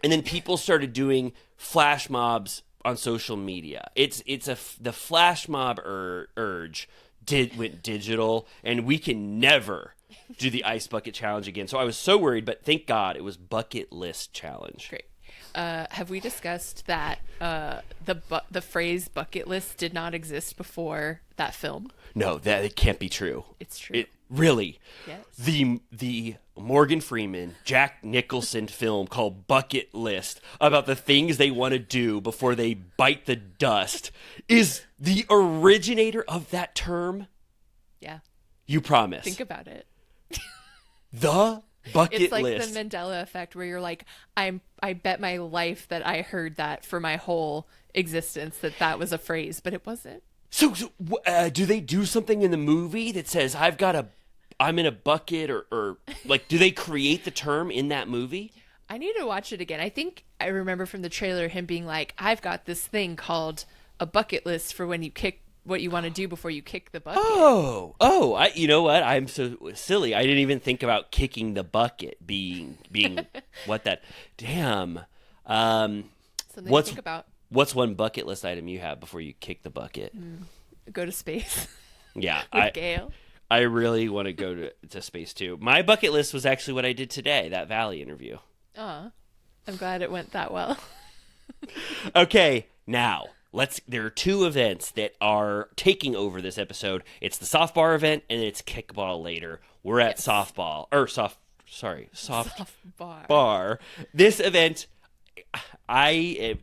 and then people started doing flash mobs on social media. The flash mob urge went digital, and we can never do the ice bucket challenge again. So I was so worried, but thank God it was bucket list challenge. Great. Have we discussed that the phrase bucket list did not exist before that film? No, that it can't be true. It's true. It really. Yes. The Morgan Freeman, Jack Nicholson film called Bucket List about the things they want to do before they bite the dust is the originator of that term. Yeah. You promise. Think about it. The bucket it's like list. The Mandela effect where you're like, I bet my life that I heard that for my whole existence that was a phrase, but it wasn't. So do they do something in the movie that says I'm in a bucket or like, do they create the term in that movie? I need to watch it again. I think I remember from the trailer him being like, I've got this thing called a bucket list for when you kick what you want to do before you kick the bucket. You know what? I'm so silly. I didn't even think about kicking the bucket being what that. Damn. Something to think about. What's one bucket list item you have before you kick the bucket? Go to space. Yeah, with Gail. I really want to go to space too. My bucket list was actually what I did today, that Valley interview. I'm glad it went that well. Okay, now. There are two events that are taking over this episode. It's the softball event and it's kickball later. We're at softball or soft bar. bar. This event, I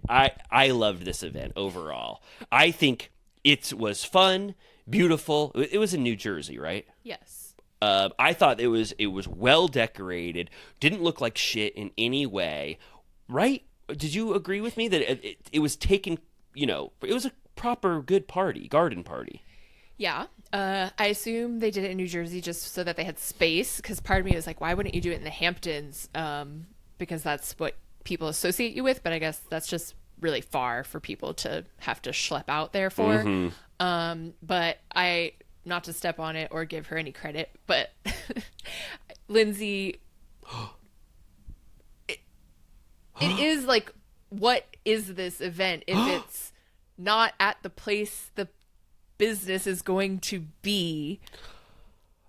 loved this event overall. I think it was fun, beautiful. It was in New Jersey, right? Yes. I thought it was well decorated. Didn't look like shit in any way, right? Did you agree with me that it was taken? You know, it was a proper good party, garden party. Yeah. I assume they did it in New Jersey just so that they had space. Because part of me was like, why wouldn't you do it in the Hamptons? Because that's what people associate you with. But I guess that's just really far for people to have to schlep out there for. Mm-hmm. But not to step on it or give her any credit, but Lindsay, it is like, what is this event if it's not at the place the business is going to be?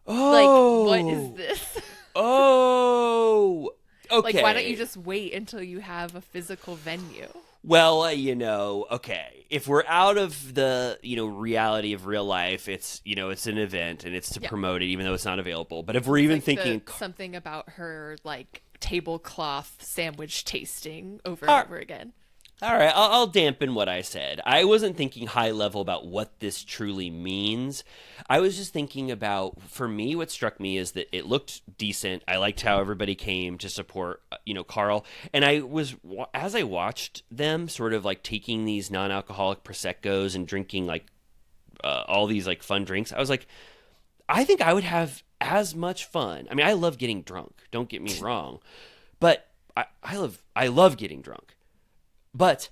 Oh. Like, what is this? Oh. Okay. Like, why don't you just wait until you have a physical venue? Well, okay. If we're out of the, reality of real life, it's an event and it's to promote it, even though it's not available. But if we're even thinking something about her, like, tablecloth sandwich tasting over and over again. All right, I'll dampen what I said. I wasn't thinking high level about what this truly means. I was just thinking about, for me, what struck me is that it looked decent. I liked how everybody came to support, Carl. And as I watched them sort of like taking these non-alcoholic Proseccos and drinking like all these like fun drinks, I was like, I think I would have as much fun. I mean, I love getting drunk. Don't get me wrong. But I love getting drunk. But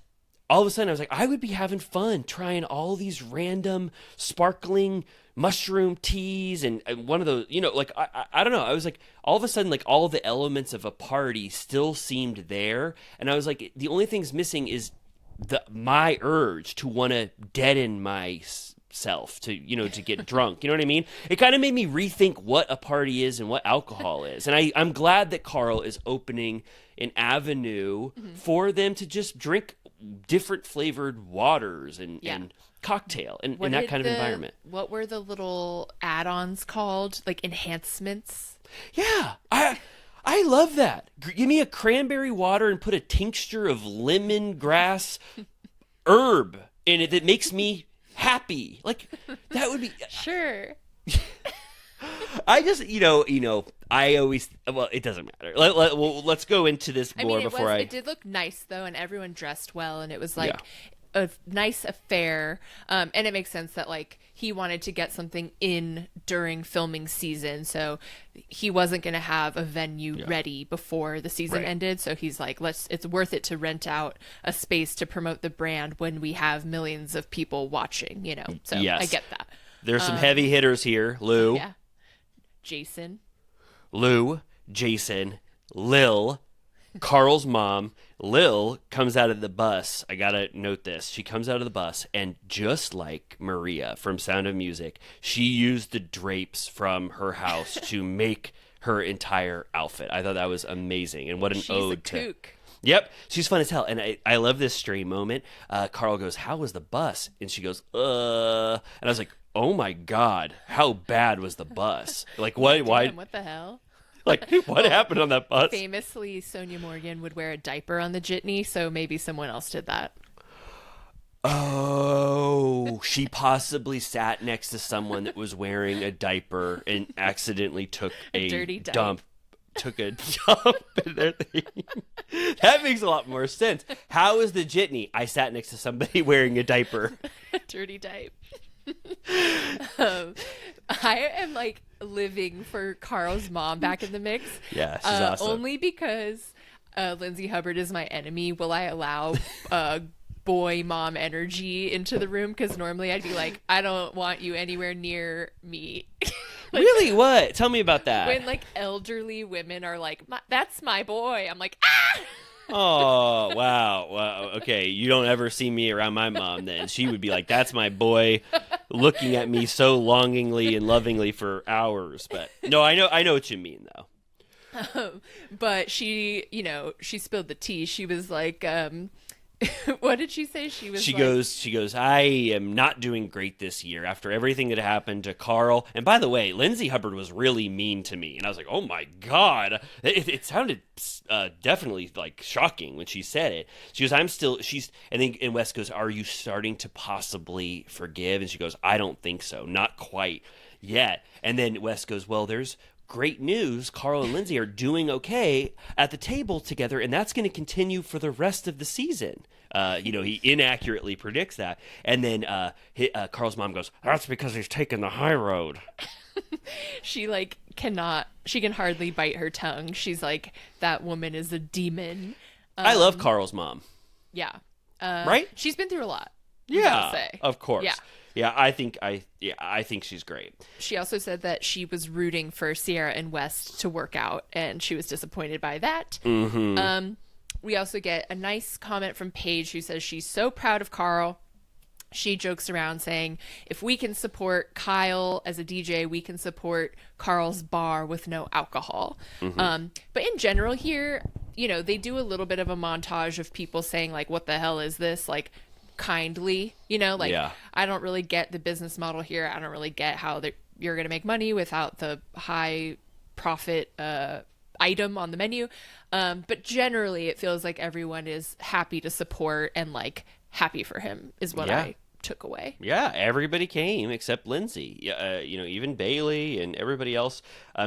all of a sudden I was like, I would be having fun trying all these random sparkling mushroom teas and one of those, I don't know. I was like, all of a sudden, like all the elements of a party still seemed there. And I was like, the only thing's missing is my urge to want to deaden myself to get drunk. You know what I mean? It kind of made me rethink what a party is and what alcohol is. And I'm glad that Carl is opening an avenue for them to just drink different flavored waters and cocktail and in that kind of environment. What were the little add-ons called? Like enhancements? Yeah. I love that. Give me a cranberry water and put a tincture of lemongrass herb in it that makes me happy. Like, that would be... Sure. I just, I always... Well, it doesn't matter. Let's go into this more before It did look nice, though, and everyone dressed well, and it was, like, a nice affair. And it makes sense that, like, he wanted to get something in during filming season, so he wasn't going to have a venue ready before the season ended. So he's like, it's worth it to rent out a space to promote the brand when we have millions of people watching, So I get that. There's some heavy hitters here. Lou. Yeah. Jason, Lil, Carl's mom. Lil comes out of the bus. I gotta note this. She comes out of the bus, and just like Maria from Sound of Music, she used the drapes from her house to make her entire outfit. I thought that was amazing, and what an ode to... She's a kook. Yep, she's fun as hell, and I love this stray moment. Carl goes, "How was the bus?" And she goes, and I was like, "Oh my God, how bad was the bus? Like, why? What the hell?" Like, what happened on that bus? Famously, Sonia Morgan would wear a diaper on the jitney, so maybe someone else did that. Oh, she possibly sat next to someone that was wearing a diaper and accidentally took a dirty dump. Took a dump in their thing. That makes a lot more sense. How is the jitney? I sat next to somebody wearing a diaper. Dirty diaper. I am like living for Carl's mom back in the mix. Yeah, she's awesome. Only because Lindsay Hubbard is my enemy. Will I allow boy mom energy into the room? Because normally I'd be like, I don't want you anywhere near me. Like, really? What? Tell me about that. When like elderly women are like, "That's my boy," I'm like, ah. Oh, wow. Okay, you don't ever see me around my mom then. She would be like, "That's my boy," looking at me so longingly and lovingly for hours. But no, I know what you mean though. But she, she spilled the tea. She was like, What did she say? She goes, I am not doing great this year after everything that happened to Carl. And by the way, Lindsay Hubbard was really mean to me. And I was like, oh my God. It sounded definitely like shocking when she said it. She goes, and Wes goes, are you starting to possibly forgive? And she goes, I don't think so. Not quite yet. And then Wes goes, well, there's great news. Carl and Lindsay are doing okay at the table together, and that's going to continue for the rest of the season. He inaccurately predicts that. And then Carl's mom goes, that's because he's taking the high road. She can hardly bite her tongue. She's like, that woman is a demon. I love Carl's mom. Yeah. Right? She's been through a lot. Yeah, of course. Yeah. Yeah, I think she's great. She also said that she was rooting for Sierra and West to work out, and she was disappointed by that. Mm-hmm. We also get a nice comment from Paige, who says she's so proud of Carl. She jokes around saying, if we can support Kyle as a DJ, we can support Carl's bar with no alcohol. Mm-hmm. But in general here, they do a little bit of a montage of people saying, like, what the hell is this? Like, kindly, Yeah. I don't really get the business model here. I don't really get how you're going to make money without the high profit item on the menu. But generally it feels like everyone is happy to support and like happy for him is what I took away. Yeah, everybody came except Lindsay. Even Bailey and everybody else.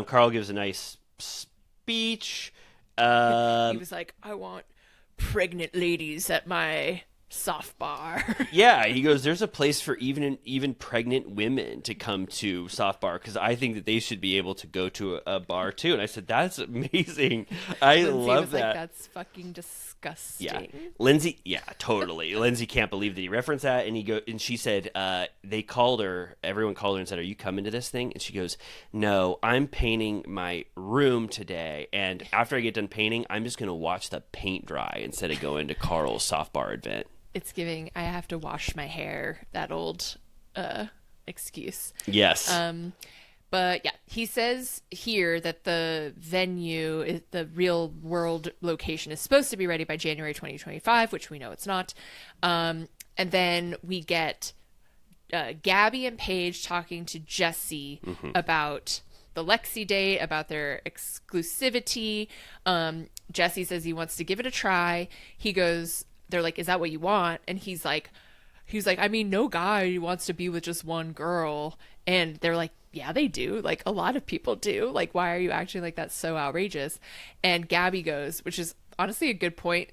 Carl gives a nice speech. He was like, I want pregnant ladies at my soft bar. Yeah, he goes, there's a place for even pregnant women to come to soft bar, because I think that they should be able to go to a bar too. And I said, that's amazing. I love that. Like, that's fucking disgusting. Yeah, Lindsay. Yeah, totally. Lindsay can't believe that he referenced that. And she said, everyone called her and said, are you coming to this thing? And she goes, no, I'm painting my room today, and after I get done painting, I'm just going to watch the paint dry instead of going to Carl's soft bar event. It's giving, I have to wash my hair, that old excuse. Yes. But yeah, he says here that the venue, the real world location, is supposed to be ready by January 2025, which we know it's not. And then we get Gabby and Paige talking to Jesse about the Lexi date, about their exclusivity. Jesse says he wants to give it a try. They're like, is that what you want? And he's like, I mean, no guy wants to be with just one girl. And they're like, yeah, they do. Like, a lot of people do. Like, why are you acting like that's so outrageous? And Gabby goes, which is honestly a good point,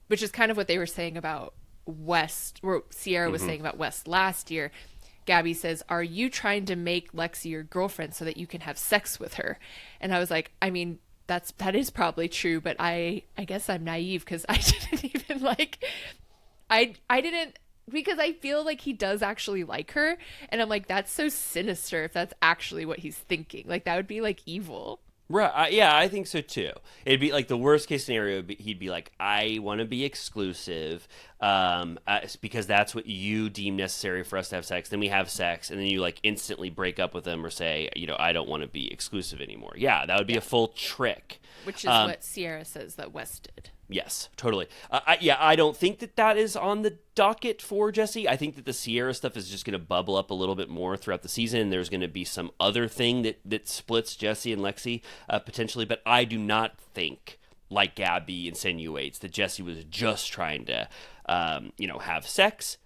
which is kind of what they were saying about West, or Sierra was saying about West last year. Gabby says, are you trying to make Lexi your girlfriend so that you can have sex with her? And I was like, I mean, that is probably true, but I guess I'm naive, because I didn't even I didn't, because I feel like he does actually like her, and I'm like, that's so sinister if that's actually what he's thinking. Like, that would be like evil. Right. Yeah, I think so too. It'd be like the worst case scenario. He'd be like, I want to be exclusive because that's what you deem necessary for us to have sex. Then we have sex, and then you like instantly break up with them or say, I don't want to be exclusive anymore. Yeah, that would be a full trick. Which is what Sierra says that West did. Yes, totally. I don't think that is on the docket for Jesse. I think that the Sierra stuff is just going to bubble up a little bit more throughout the season. There's going to be some other thing that splits Jesse and Lexi potentially, but I do not think, like Gabby insinuates, that Jesse was just trying to, have sex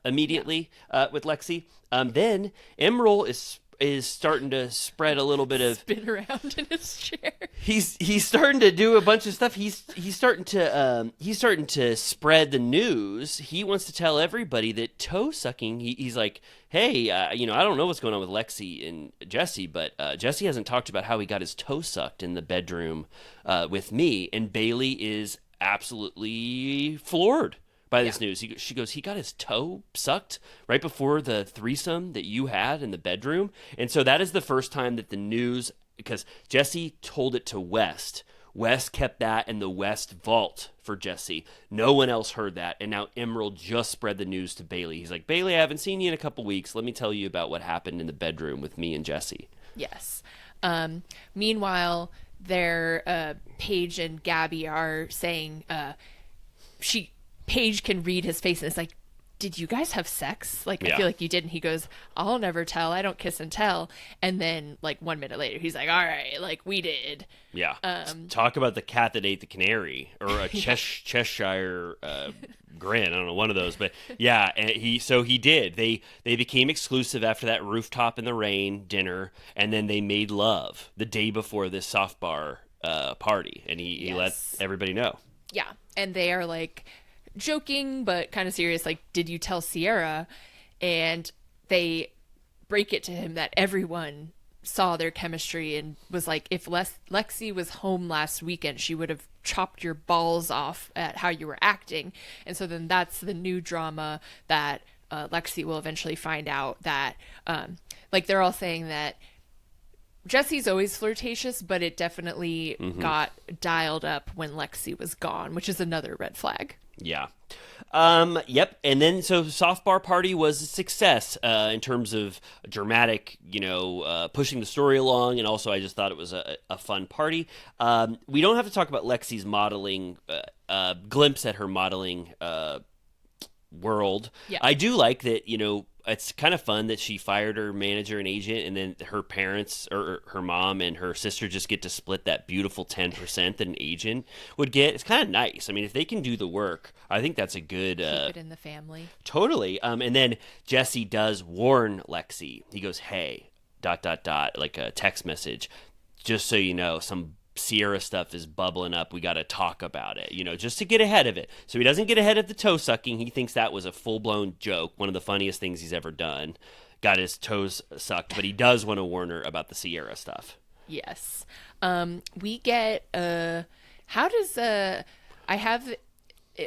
immediately with Lexi. Then Emerald is starting to spread a little bit of spin around in his chair. He's starting to do a bunch of stuff. He's starting to spread the news. He wants to tell everybody that toe sucking. He's like, hey, I don't know what's going on with Lexi and Jesse, but Jesse hasn't talked about how he got his toe sucked in the bedroom with me, and Bailey is absolutely floored by this news. She goes, he got his toe sucked right before the threesome that you had in the bedroom. And so that is the first time that the news, because Jesse told it to West. West kept that in the West vault for Jesse. No one else heard that. And now Emerald just spread the news to Bailey. He's like, Bailey, I haven't seen you in a couple weeks. Let me tell you about what happened in the bedroom with me and Jesse. Yes. Meanwhile, their Paige and Gabby are saying Paige can read his face and it's like, did you guys have sex? Like, I feel like you did. And he goes, I'll never tell. I don't kiss and tell. And then, like, 1 minute later, he's like, all right, like, we did. Yeah. Talk about the cat that ate the canary, or a Cheshire grin. I don't know, one of those. But yeah, and he did. They became exclusive after that rooftop in the rain dinner, and then they made love the day before this soft bar party, and he let everybody know. Yeah. And they are like joking but kind of serious, like, did you tell Sierra? And they break it to him that everyone saw their chemistry and was like, if Lexi was home last weekend, she would have chopped your balls off at how you were acting. And so then that's the new drama that Lexi will eventually find out that like, they're all saying that Jesse's always flirtatious, but it definitely got dialed up when Lexi was gone, which is another red flag. Yeah. Yep. And then, so soft bar party was a success in terms of dramatic, pushing the story along. And also, I just thought it was a fun party. We don't have to talk about Lexi's modeling, glimpse at her modeling world. Yeah. I do like that, it's kind of fun that she fired her manager and agent, and then her parents, or her mom and her sister, just get to split that beautiful 10% that an agent would get. It's kind of nice. I mean, if they can do the work, I think that's a good... Keep it in the family. Totally. And then Jesse does warn Lexi. He goes, hey, ... like a text message, just so you know, some Sierra stuff is bubbling up. We got to talk about it, just to get ahead of it. So he doesn't get ahead of the toe sucking. He thinks that was a full-blown joke, one of the funniest things he's ever done. Got his toes sucked, but he does want to warn her about the Sierra stuff. Yes. We get how does I have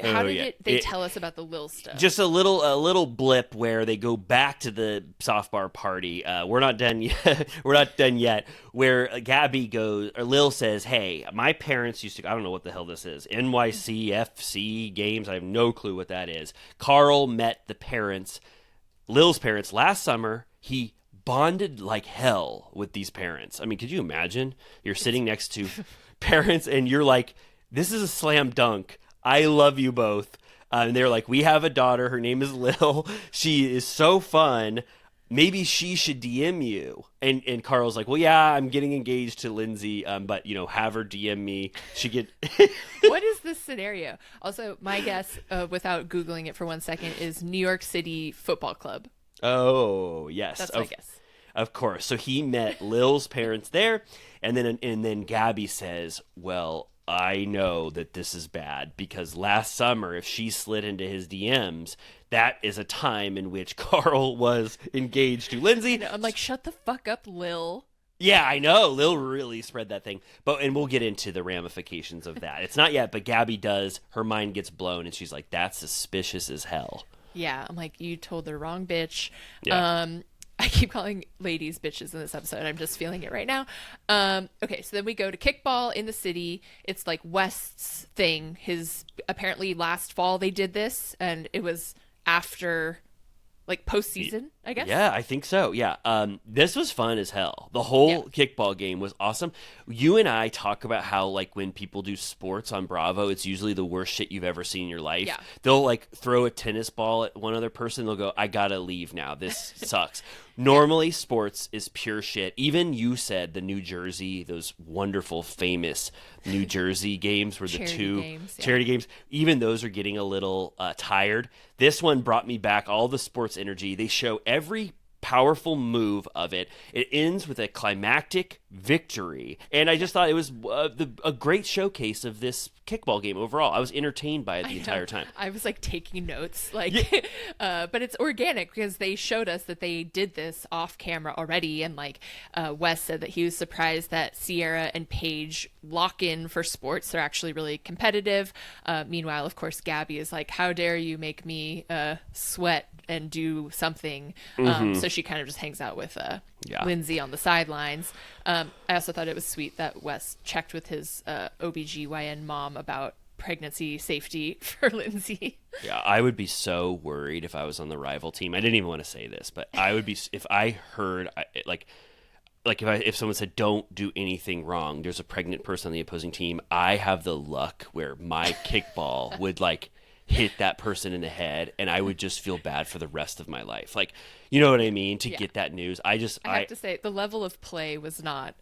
how did they tell us about the Lil stuff? Just a little blip where they go back to the soft bar party. We're not done yet. We're not done yet. Where Gabby goes, or Lil says, "Hey, my parents used to. I don't know what the hell this is. NYCFC games. I have no clue what that is. Carl met the parents, Lil's parents, last summer. He bonded like hell with these parents. I mean, could you imagine? You're sitting next to parents, and you're like, this is a slam dunk. I love you both. And they're like, we have a daughter. Her name is Lil. She is so fun. Maybe she should DM you." And Carl's like, well, yeah, I'm getting engaged to Lindsay, but, have her DM me. She get... What is this scenario? Also, my guess, without Googling it for 1 second, is New York City Football Club. Oh, yes. That's my guess. Of course. So he met Lil's parents there. And then Gabby says, well, I know that this is bad because last summer, if she slid into his DMs, that is a time in which Carl was engaged to Lindsay. I'm like, shut the fuck up, Lil. Yeah, I know. Lil really spread that thing. And we'll get into the ramifications of that. It's not yet, but Gabby does. Her mind gets blown, and she's like, that's suspicious as hell. Yeah, I'm like, you told the wrong bitch. Yeah. I keep calling ladies bitches in this episode. I'm just feeling it right now. Okay, so then we go to kickball in the city. It's like West's thing. Apparently last fall they did this, and it was after like postseason, I guess. Yeah, I think so. Yeah. This was fun as hell. The whole kickball game was awesome. You and I talk about how, like, when people do sports on Bravo, it's usually the worst shit you've ever seen in your life. Yeah. They'll, like, throw a tennis ball at one other person. They'll go, I gotta leave now. This sucks. Normally, sports is pure shit. Even you said the New Jersey, those wonderful, famous New Jersey games were the charity games. Even those are getting a little tired. This one brought me back all the sports energy. They show every powerful move of it. It ends with a climactic victory. And I just thought it was a great showcase of this kickball game overall. I was entertained by it the entire time. I was like taking notes, like, but it's organic because they showed us that they did this off camera already. And like Wes said that he was surprised that Sierra and Paige lock in for sports. They're actually really competitive. Meanwhile, of course, Gabby is like, how dare you make me sweat and do something. So she kind of just hangs out with Lindsay on the sidelines. I also thought it was sweet that Wes checked with his OBGYN mom about pregnancy safety for Lindsay. Yeah, I would be so worried if I was on the rival team. I didn't even want to say this, but I would be if I heard if someone said don't do anything wrong, there's a pregnant person on the opposing team. I have the luck where my kickball would like hit that person in the head, and I would just feel bad for the rest of my life. Like, you know what I mean? To get that news, I have to say the level of play was not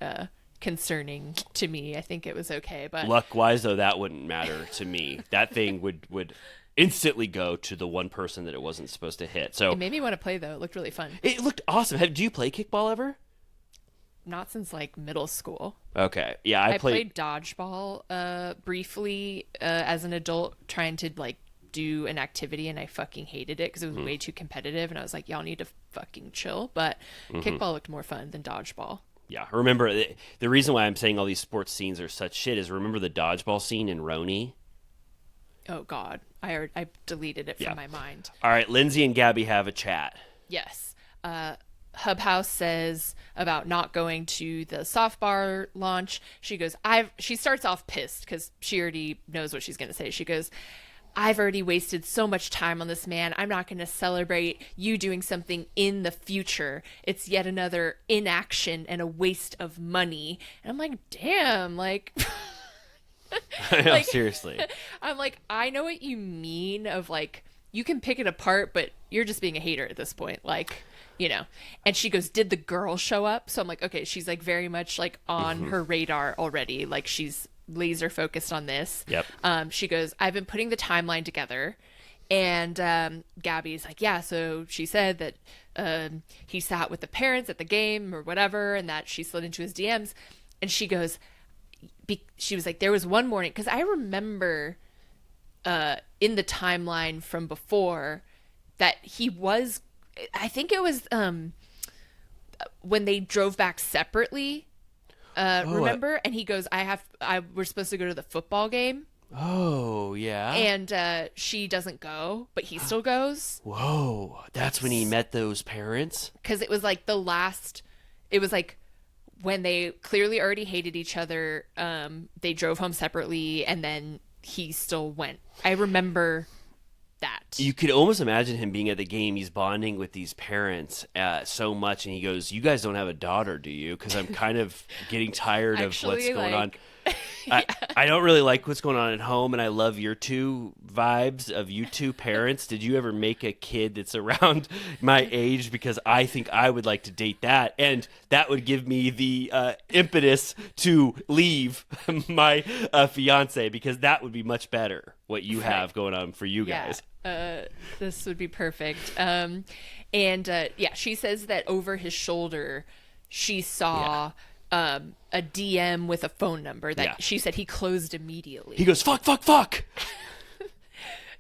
concerning to me. I think it was okay, but luck-wise, though, that wouldn't matter to me. That thing would instantly go to the one person that it wasn't supposed to hit. So it made me want to play, though. It looked really fun. It looked awesome. Do you play kickball ever? Not since like middle school. Okay. Yeah, I played dodgeball briefly as an adult, trying to like do an activity, and I fucking hated it because it was way too competitive, and I was like, y'all need to fucking chill. But kickball looked more fun than dodgeball. Yeah, remember the reason why I'm saying all these sports scenes are such shit is remember the dodgeball scene in Roni? Oh God, I deleted it from my mind. All right, Lindsay and Gabby have a chat. Yes. Hub House says about not going to the soft bar launch. She goes, she starts off pissed because she already knows what she's going to say. She goes, I've already wasted so much time on this man. I'm not going to celebrate you doing something in the future. It's yet another inaction and a waste of money. And I'm like, damn, like... I know, seriously. I'm like, I know what you mean of like, you can pick it apart, but you're just being a hater at this point. Like... you know, and she goes, did the girl show up? So I'm like, okay, she's like very much like on her radar already. Like she's laser focused on this. Yep. She goes, I've been putting the timeline together. And Gabby's like, yeah, so she said that he sat with the parents at the game or whatever, and that she slid into his DMs. And she goes, she was like, there was one morning, because I remember in the timeline from before that he was, I think it was when they drove back separately, remember? And he goes, we're supposed to go to the football game. Oh, yeah. And she doesn't go, but he still goes. Whoa. That's when he met those parents? Because it was like it was like when they clearly already hated each other, they drove home separately, and then he still went. I remember that. You could almost imagine him being at the game. He's bonding with these parents so much, and he goes, you guys don't have a daughter, do you? Because I'm kind of getting tired of what's going on. Yeah. I don't really like what's going on at home, and I love your two vibes of you two parents. Did you ever make a kid that's around my age? Because I think I would like to date that, and that would give me the impetus to leave my fiance, because that would be much better, what you have going on for you guys. This would be perfect. She says that over his shoulder, she saw... a DM with a phone number that she said he closed immediately. He goes, fuck, fuck, fuck.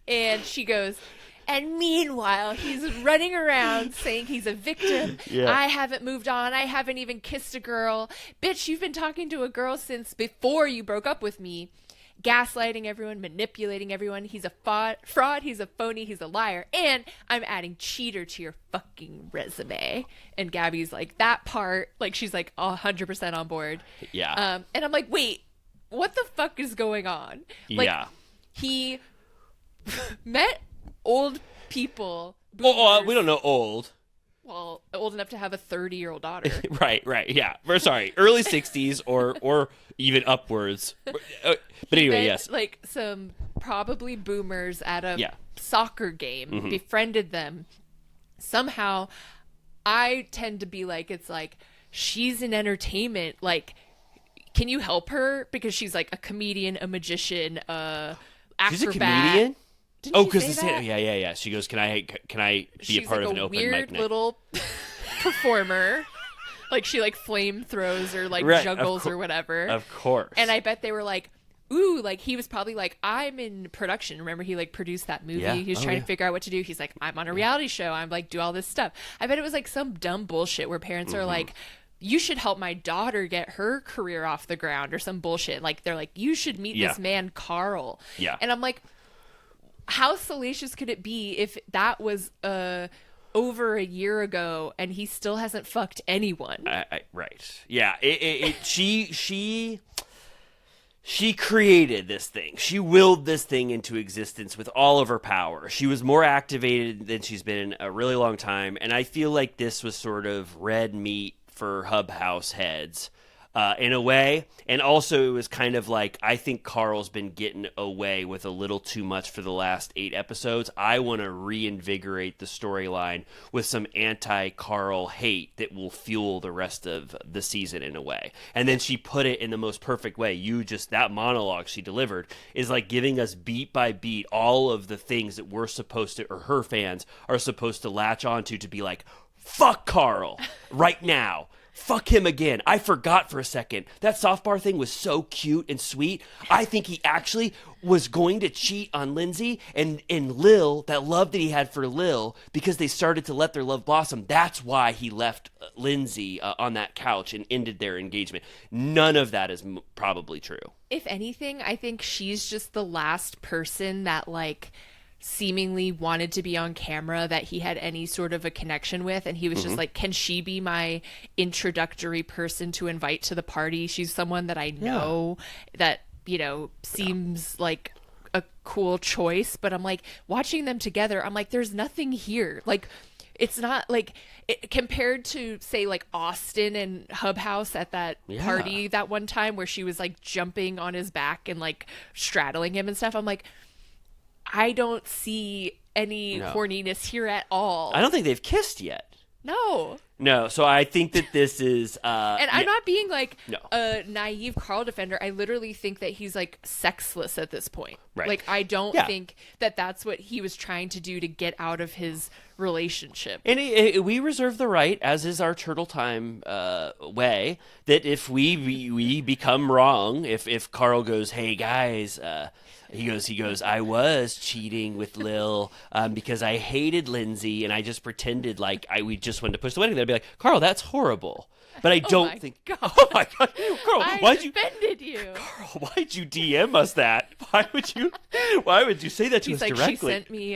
And she goes, and meanwhile, he's running around saying he's a victim. Yeah. I haven't moved on. I haven't even kissed a girl. Bitch, you've been talking to a girl since before you broke up with me. Gaslighting everyone, manipulating everyone. He's a fraud, he's a phony, he's a liar, and I'm adding cheater to your fucking resume. And Gabby's like, that part, like, she's like 100% on board. Yeah. And I'm like, wait, what the fuck is going on? Like, he met old people. Well, we don't know old. Well, old enough to have a 30-year-old daughter. Right, yeah. We're sorry, early 60s or even upwards. But anyway, yes. Like some probably boomers at a soccer game, befriended them. Somehow, I tend to be like, it's like, she's in entertainment. Like, can you help her? Because she's like a comedian, a magician, acrobat. She's a comedian? Because yeah. She goes, can I be a part of an open mic night? She's like a weird little performer. Like she like flame throws or like juggles or whatever. Of course. And I bet they were like, ooh, like he was probably like, I'm in production. Remember he like produced that movie. Yeah. He was trying to figure out what to do. He's like, I'm on a reality show. I'm like, do all this stuff. I bet it was like some dumb bullshit where parents are like, you should help my daughter get her career off the ground or some bullshit. Like they're like, you should meet this man, Carl. Yeah. And I'm like, how salacious could it be if that was over a year ago and he still hasn't fucked anyone? Right. Yeah. She created this thing. She willed this thing into existence with all of her power. She was more activated than she's been in a really long time. And I feel like this was sort of red meat for Hub House heads. in a way. And also it was kind of like, I think Carl's been getting away with a little too much for the last 8 episodes. I want to reinvigorate the storyline with some anti-Carl hate that will fuel the rest of the season in a way. And then she put it in the most perfect way. That monologue she delivered is like giving us beat by beat all of the things that we're supposed to, or her fans are supposed to latch onto to be like, fuck Carl right now. Fuck him again. I forgot for a second. That soft bar thing was so cute and sweet. I think he actually was going to cheat on Lindsay and Lil, that love that he had for Lil, because they started to let their love blossom. That's why he left Lindsay on that couch and ended their engagement. None of that is probably true. If anything, I think she's just the last person that, like, seemingly wanted to be on camera that he had any sort of a connection with, and he was just like, can she be my introductory person to invite to the party? She's someone that I know that, you know, seems like a cool choice. But I'm like, watching them together, I'm like, there's nothing here. Like, it's not like compared to, say, like Austin and Hub House at that party that one time where she was like jumping on his back and like straddling him and stuff. I'm like, I don't see any horniness here at all. I don't think they've kissed yet. No, so I think that this is... and I'm not being like a naive Carl defender. I literally think that he's like sexless at this point. Right. Like, I don't think that that's what he was trying to do to get out of his relationship. And we reserve the right, as is our Turtle Time way, that if we become wrong, if Carl goes, hey guys... He goes, I was cheating with Lil because I hated Lindsay and I just pretended like we just wanted to push the wedding. They'd be like, Carl, that's horrible. But I don't think. God. Oh my God, Carl, I defended you. Carl, why'd you DM us that? Why would you say that to us like, directly? She sent me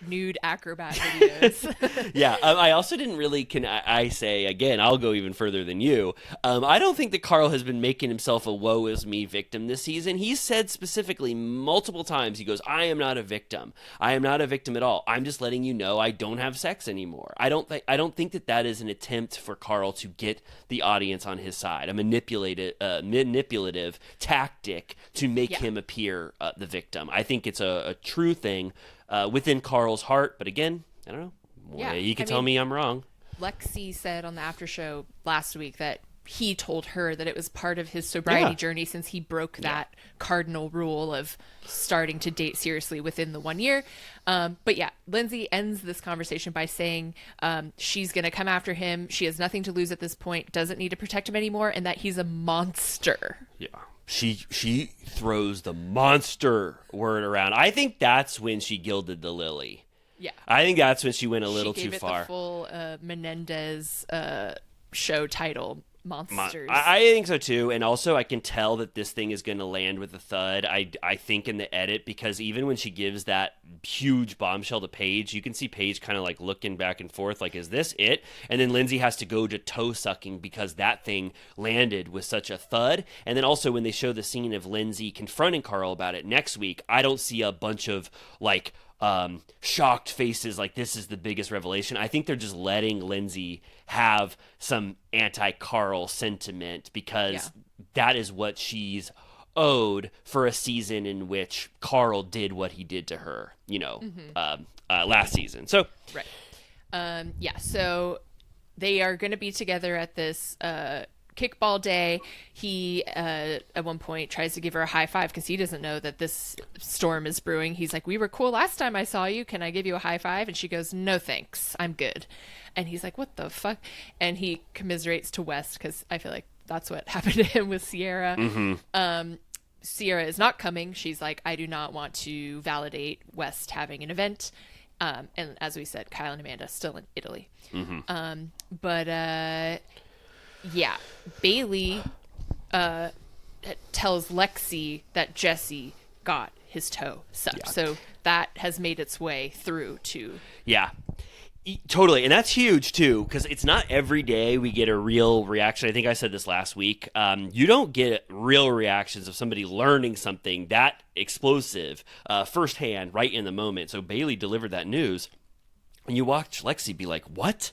nude acrobat videos. Yeah, I also didn't really. I say again? I'll go even further than you. I don't think that Carl has been making himself a woe is me victim this season. He said specifically multiple times. He goes, I am not a victim. I am not a victim at all. I'm just letting you know I don't have sex anymore. I don't think that is an attempt for Carl to get the audience on his side, a manipulative tactic to make him appear the victim. I think it's a true thing within Carl's heart, but again, I don't know. Yeah, you can tell me I'm wrong. Lexi said on the after show last week that he told her that it was part of his sobriety journey since he broke that cardinal rule of starting to date seriously within the 1 year. But yeah, Lindsay ends this conversation by saying she's going to come after him. She has nothing to lose at this point, doesn't need to protect him anymore, and that he's a monster. Yeah. She throws the monster word around. I think that's when she gilded the lily. Yeah. I think that's when she went a little too far. She gave it the full Menendez show title. Monsters. I think so too, and also I can tell that this thing is going to land with a thud. I think in the edit, because even when she gives that huge bombshell to Paige, you can see Paige kind of like looking back and forth, like, is this it? And then Lindsay has to go to toe sucking because that thing landed with such a thud. And then also when they show the scene of Lindsay confronting Carl about it next week, I don't see a bunch of like shocked faces like this is the biggest revelation. I think they're just letting Lindsay have some anti-Carl sentiment because that is what she's owed for a season in which Carl did what he did to her, last season. So so they are going to be together at this kickball day. He at one point tries to give her a high five because he doesn't know that this storm is brewing. He's like, we were cool last time I saw you, can I give you a high five? And she goes, no thanks, I'm good. And he's like, what the fuck? And he commiserates to West because I feel like that's what happened to him with Sierra. Sierra is not coming. She's like, I do not want to validate West having an event. And as we said, Kyle and Amanda still in Italy. Yeah, Bailey tells Lexi that Jesse got his toe sucked. Yeah. So that has made its way through to... Yeah, totally. And that's huge, too, because it's not every day we get a real reaction. I think I said this last week. You don't get real reactions of somebody learning something that explosive firsthand right in the moment. So Bailey delivered that news. And you watch Lexi be like, what?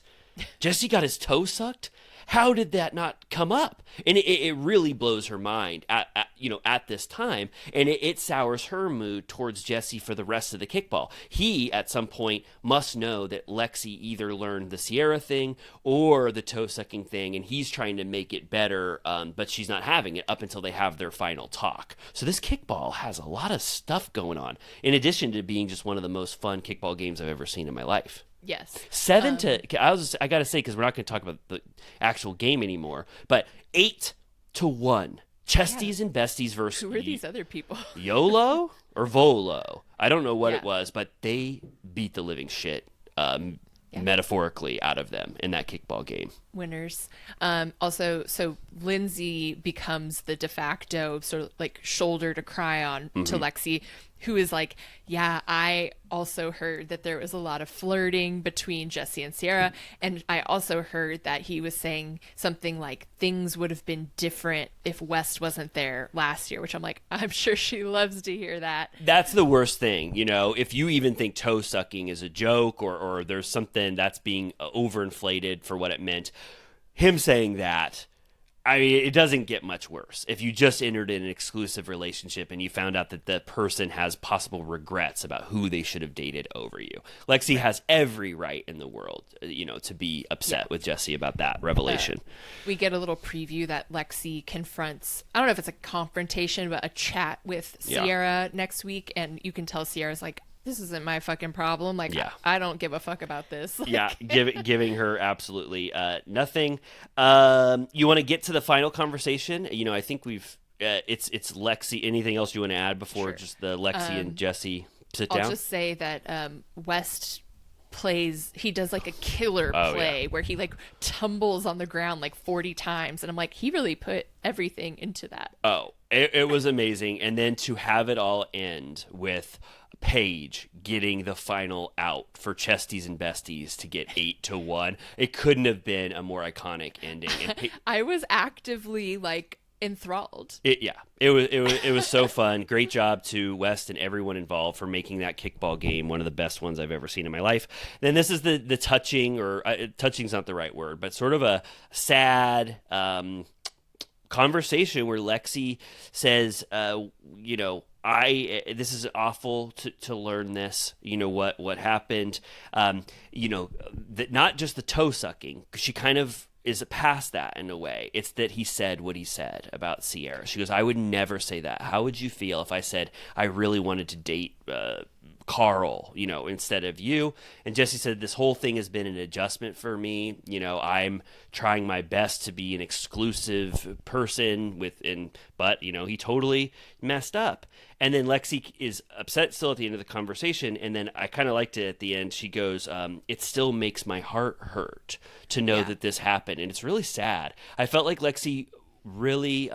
Jesse got his toe sucked? How did that not come up? And it really blows her mind at this time, and it sours her mood towards Jesse for the rest of the kickball. He, at some point, must know that Lexi either learned the Sierra thing or the toe-sucking thing, and he's trying to make it better, but she's not having it up until they have their final talk. So this kickball has a lot of stuff going on, in addition to being just one of the most fun kickball games I've ever seen in my life. Yes. I gotta say, because we're not going to talk about the actual game anymore, but 8-1. Chesties and Besties versus... Who are these other people? YOLO or Volo? I don't know what it was, but they beat the living shit metaphorically out of them in that kickball game. Winners. Also, so Lindsay becomes the de facto sort of like shoulder to cry on to Lexi, who is like, yeah, I also heard that there was a lot of flirting between Jesse and Sierra. And I also heard that he was saying something like things would have been different if West wasn't there last year, which I'm like, I'm sure she loves to hear that. That's the worst thing, if you even think toe sucking is a joke or there's something that's being overinflated for what it meant. Him saying that, I mean, it doesn't get much worse. If you just entered in an exclusive relationship and you found out that the person has possible regrets about who they should have dated over you. Lexi has every right in the world, to be upset with Jesse about that revelation. We get a little preview that Lexi confronts, I don't know if it's a confrontation, but a chat with Sierra next week. And you can tell Sierra's like, this isn't my fucking problem. Like, I don't give a fuck about this. Like, giving her absolutely nothing. You want to get to the final conversation? I think we've it's Lexi. Anything else you want to add before just the Lexi and Jesse sit down? I'll just say that West he does like a killer play where he like tumbles on the ground like 40 times. And I'm like, he really put everything into that. Oh, it was amazing. And then to have it all end with Paige getting the final out for Chesties and Besties to get 8-1. It couldn't have been a more iconic ending. And I was actively like enthralled. It was so fun. Great job to West and everyone involved for making that kickball game one of the best ones I've ever seen in my life. Then this is the touching, or touching's not the right word, but sort of a sad conversation where Lexi says, this is awful to learn this, what happened, that not just the toe sucking, she kind of is past that in a way. It's that he said what he said about Sierra. She goes, I would never say that. How would you feel if I said I really wanted to date Carl, instead of you? And Jesse said, this whole thing has been an adjustment for me. I'm trying my best to be an exclusive person but he totally messed up. And then Lexi is upset still at the end of the conversation. And then I kind of liked it at the end. She goes, it still makes my heart hurt to know that this happened. And it's really sad. I felt like Lexi really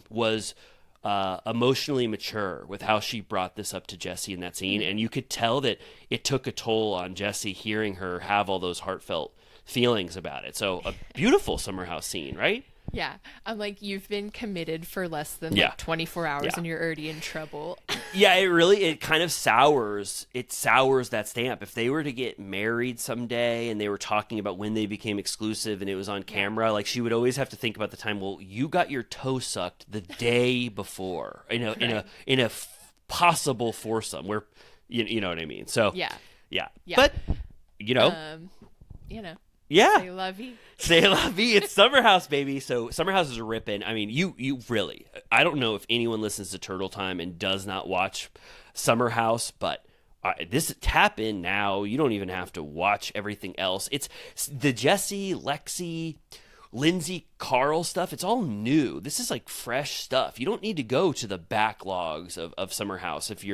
was emotionally mature with how she brought this up to Jesse in that scene. And you could tell that it took a toll on Jesse hearing her have all those heartfelt feelings about it. So a beautiful summer house scene, right? Yeah. I'm like, you've been committed for less than 24 hours and you're already in trouble. It kind of sours that stamp. If they were to get married someday and they were talking about when they became exclusive and it was on camera, like she would always have to think about the time, well, you got your toe sucked the day before, in a possible foursome where, you know what I mean? So, yeah. But, yeah. Say la vie. Say la vie. It's Summer House, baby. So Summer House is ripping. I mean, you really, I don't know if anyone listens to Turtle Time and does not watch Summer House, but this tap in now. You don't even have to watch everything else. It's the Jesse, Lexi, Lindsay, Carl stuff. It's all new. This is like fresh stuff. You don't need to go to the backlogs of Summer House if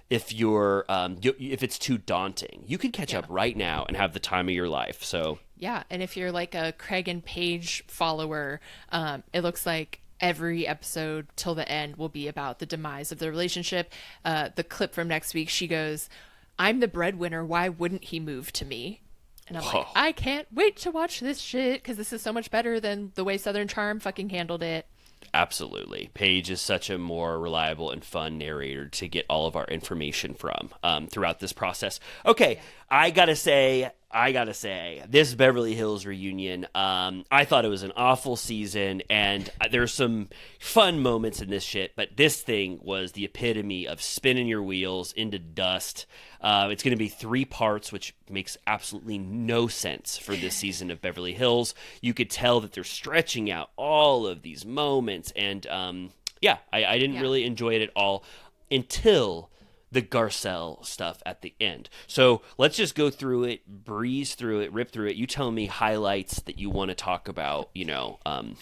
it's too daunting. You can catch up right now and have the time of your life. So yeah, and if you're like a Craig and Paige follower, it looks like every episode till the end will be about the demise of the relationship. The clip from next week, she goes, "I'm the breadwinner. Why wouldn't he move to me?" And I'm like, I can't wait to watch this shit because this is so much better than the way Southern Charm fucking handled it. Absolutely. Paige is such a more reliable and fun narrator to get all of our information from throughout this process. Okay, I gotta say, I gotta say, this Beverly Hills reunion, I thought it was an awful season, and there's some fun moments in this shit, but this thing was the epitome of spinning your wheels into dust. It's going to be 3 parts, which makes absolutely no sense for this season of Beverly Hills. You could tell that they're stretching out all of these moments, and I didn't really enjoy it at all until the Garcelle stuff at the end. So let's just go through it, breeze through it, rip through it. You tell me highlights that you want to talk about, and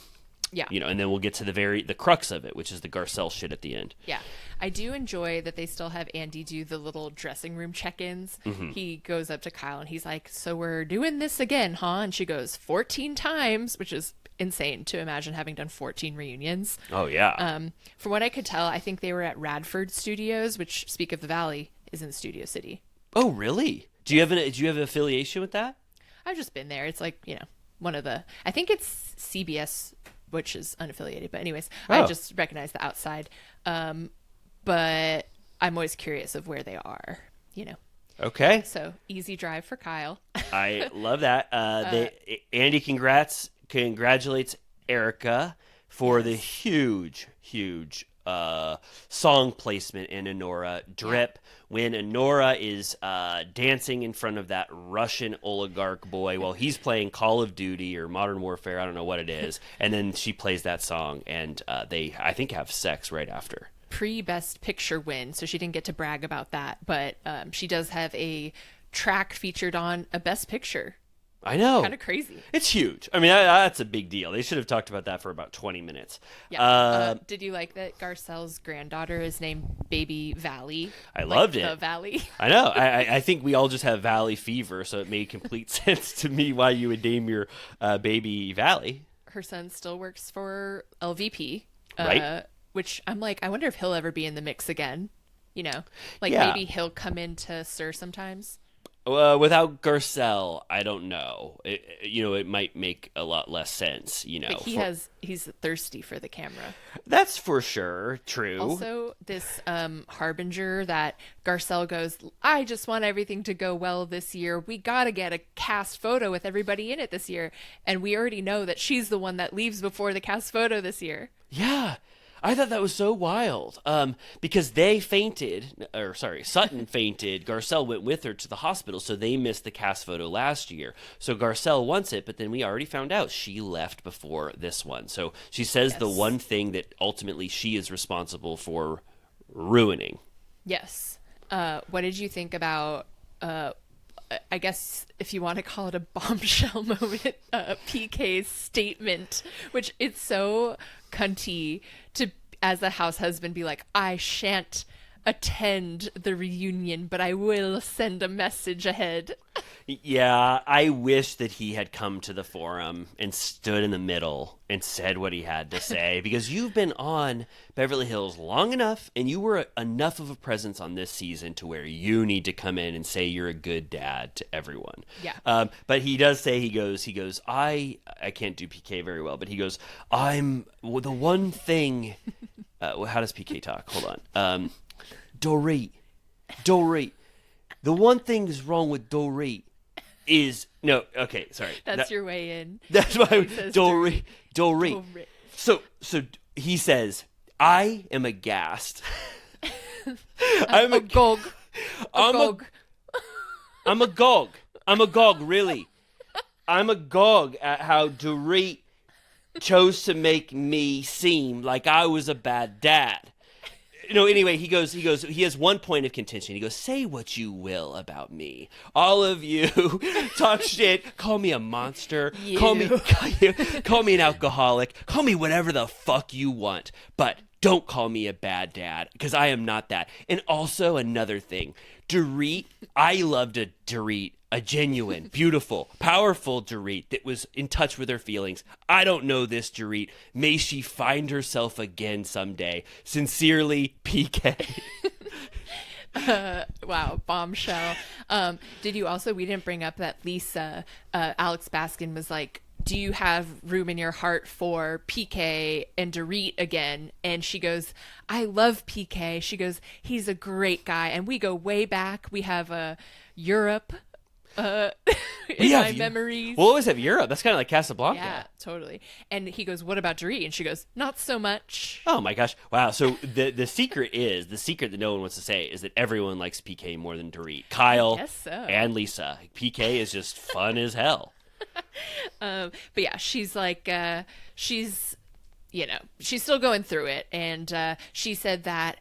then we'll get to the crux of it, which is the Garcelle shit at the end. Yeah. I do enjoy that they still have Andy do the little dressing room check-ins. Mm-hmm. He goes up to Kyle and he's like, so we're doing this again, huh? And she goes 14 times, which is insane to imagine having done 14 reunions. Oh, yeah. From what I could tell, I think they were at Radford Studios, which, speak of the Valley, is in Studio City. Oh, really? Do you have an affiliation with that? I've just been there. It's like, one of the, I think it's CBS, which is unaffiliated. But anyways, I just recognize the outside. But I'm always curious of where they are, Okay. So easy drive for Kyle. I love that. Andy congratulates Erica for the huge song placement in Honora Drip when Honora is dancing in front of that Russian oligarch boy while he's playing Call of Duty or Modern Warfare, I don't know what it is, and then she plays that song, and they, I think, have sex right after. Pre-Best Picture win, so she didn't get to brag about that, but she does have a track featured on a Best Picture. I know. Kind of crazy. It's huge. I mean, that's a big deal. They should have talked about that for about 20 minutes. Yeah. Did you like that Garcelle's granddaughter is named Baby Valley? I loved it. The Valley. I know. I think we all just have Valley fever, so it made complete sense to me why you would name your baby Valley. Her son still works for LVP. Right. Which I'm like, I wonder if he'll ever be in the mix again. Maybe he'll come into SUR sometimes. Without Garcelle, I don't know. It might make a lot less sense. But he's thirsty for the camera. That's for sure true. Also, this harbinger that Garcelle goes, I just want everything to go well this year. We gotta get a cast photo with everybody in it this year, and we already know that she's the one that leaves before the cast photo this year. Yeah. I thought that was so wild because they fainted, Sutton fainted. Garcelle went with her to the hospital, so they missed the cast photo last year. So Garcelle wants it, but then we already found out she left before this one. So she says the one thing that ultimately she is responsible for ruining. Yes. What did you think about, I guess if you want to call it a bombshell moment, PK's statement, which it's so cunty to, as a house husband, be like, I shan't attend the reunion, but I will send a message ahead. Yeah, I wish that he had come to the forum and stood in the middle and said what he had to say, because you've been on Beverly Hills long enough and you were enough of a presence on this season to where you need to come in and say you're a good dad to everyone. Yeah. But he does say, he goes, I can't do PK very well, but he goes, I'm the one thing, how does PK talk? Hold on. Dorit. The one thing that's wrong with Dorit is sorry. That's your way in. That's why Dorit. So he says, I am aghast. I'm agog. I'm agog, really. I'm agog at how Dorit chose to make me seem like I was a bad dad. Anyway, he has one point of contention. He goes, say what you will about me. All of you talk shit, call me a monster, call me an alcoholic, call me whatever the fuck you want, but don't call me a bad dad, because I am not that. And also another thing, Dorit, I loved a Dorit, a genuine, beautiful, powerful Dorit that was in touch with her feelings. I don't know this Dorit. May she find herself again someday. Sincerely, PK. Wow, bombshell. Did you also, we didn't bring up that Lisa, Alex Baskin was like, do you have room in your heart for PK and Dorit again? And she goes, I love PK. She goes, he's a great guy. And we go way back. We have Europe in my memories. We'll always have Europe. That's kind of like Casablanca. Yeah, totally. And he goes, what about Dorit? And she goes, not so much. Oh my gosh. Wow. So the secret that no one wants to say is that everyone likes PK more than Dorit. Kyle and Lisa. PK is just fun as hell. But yeah, she's like, she's still going through it. And she said that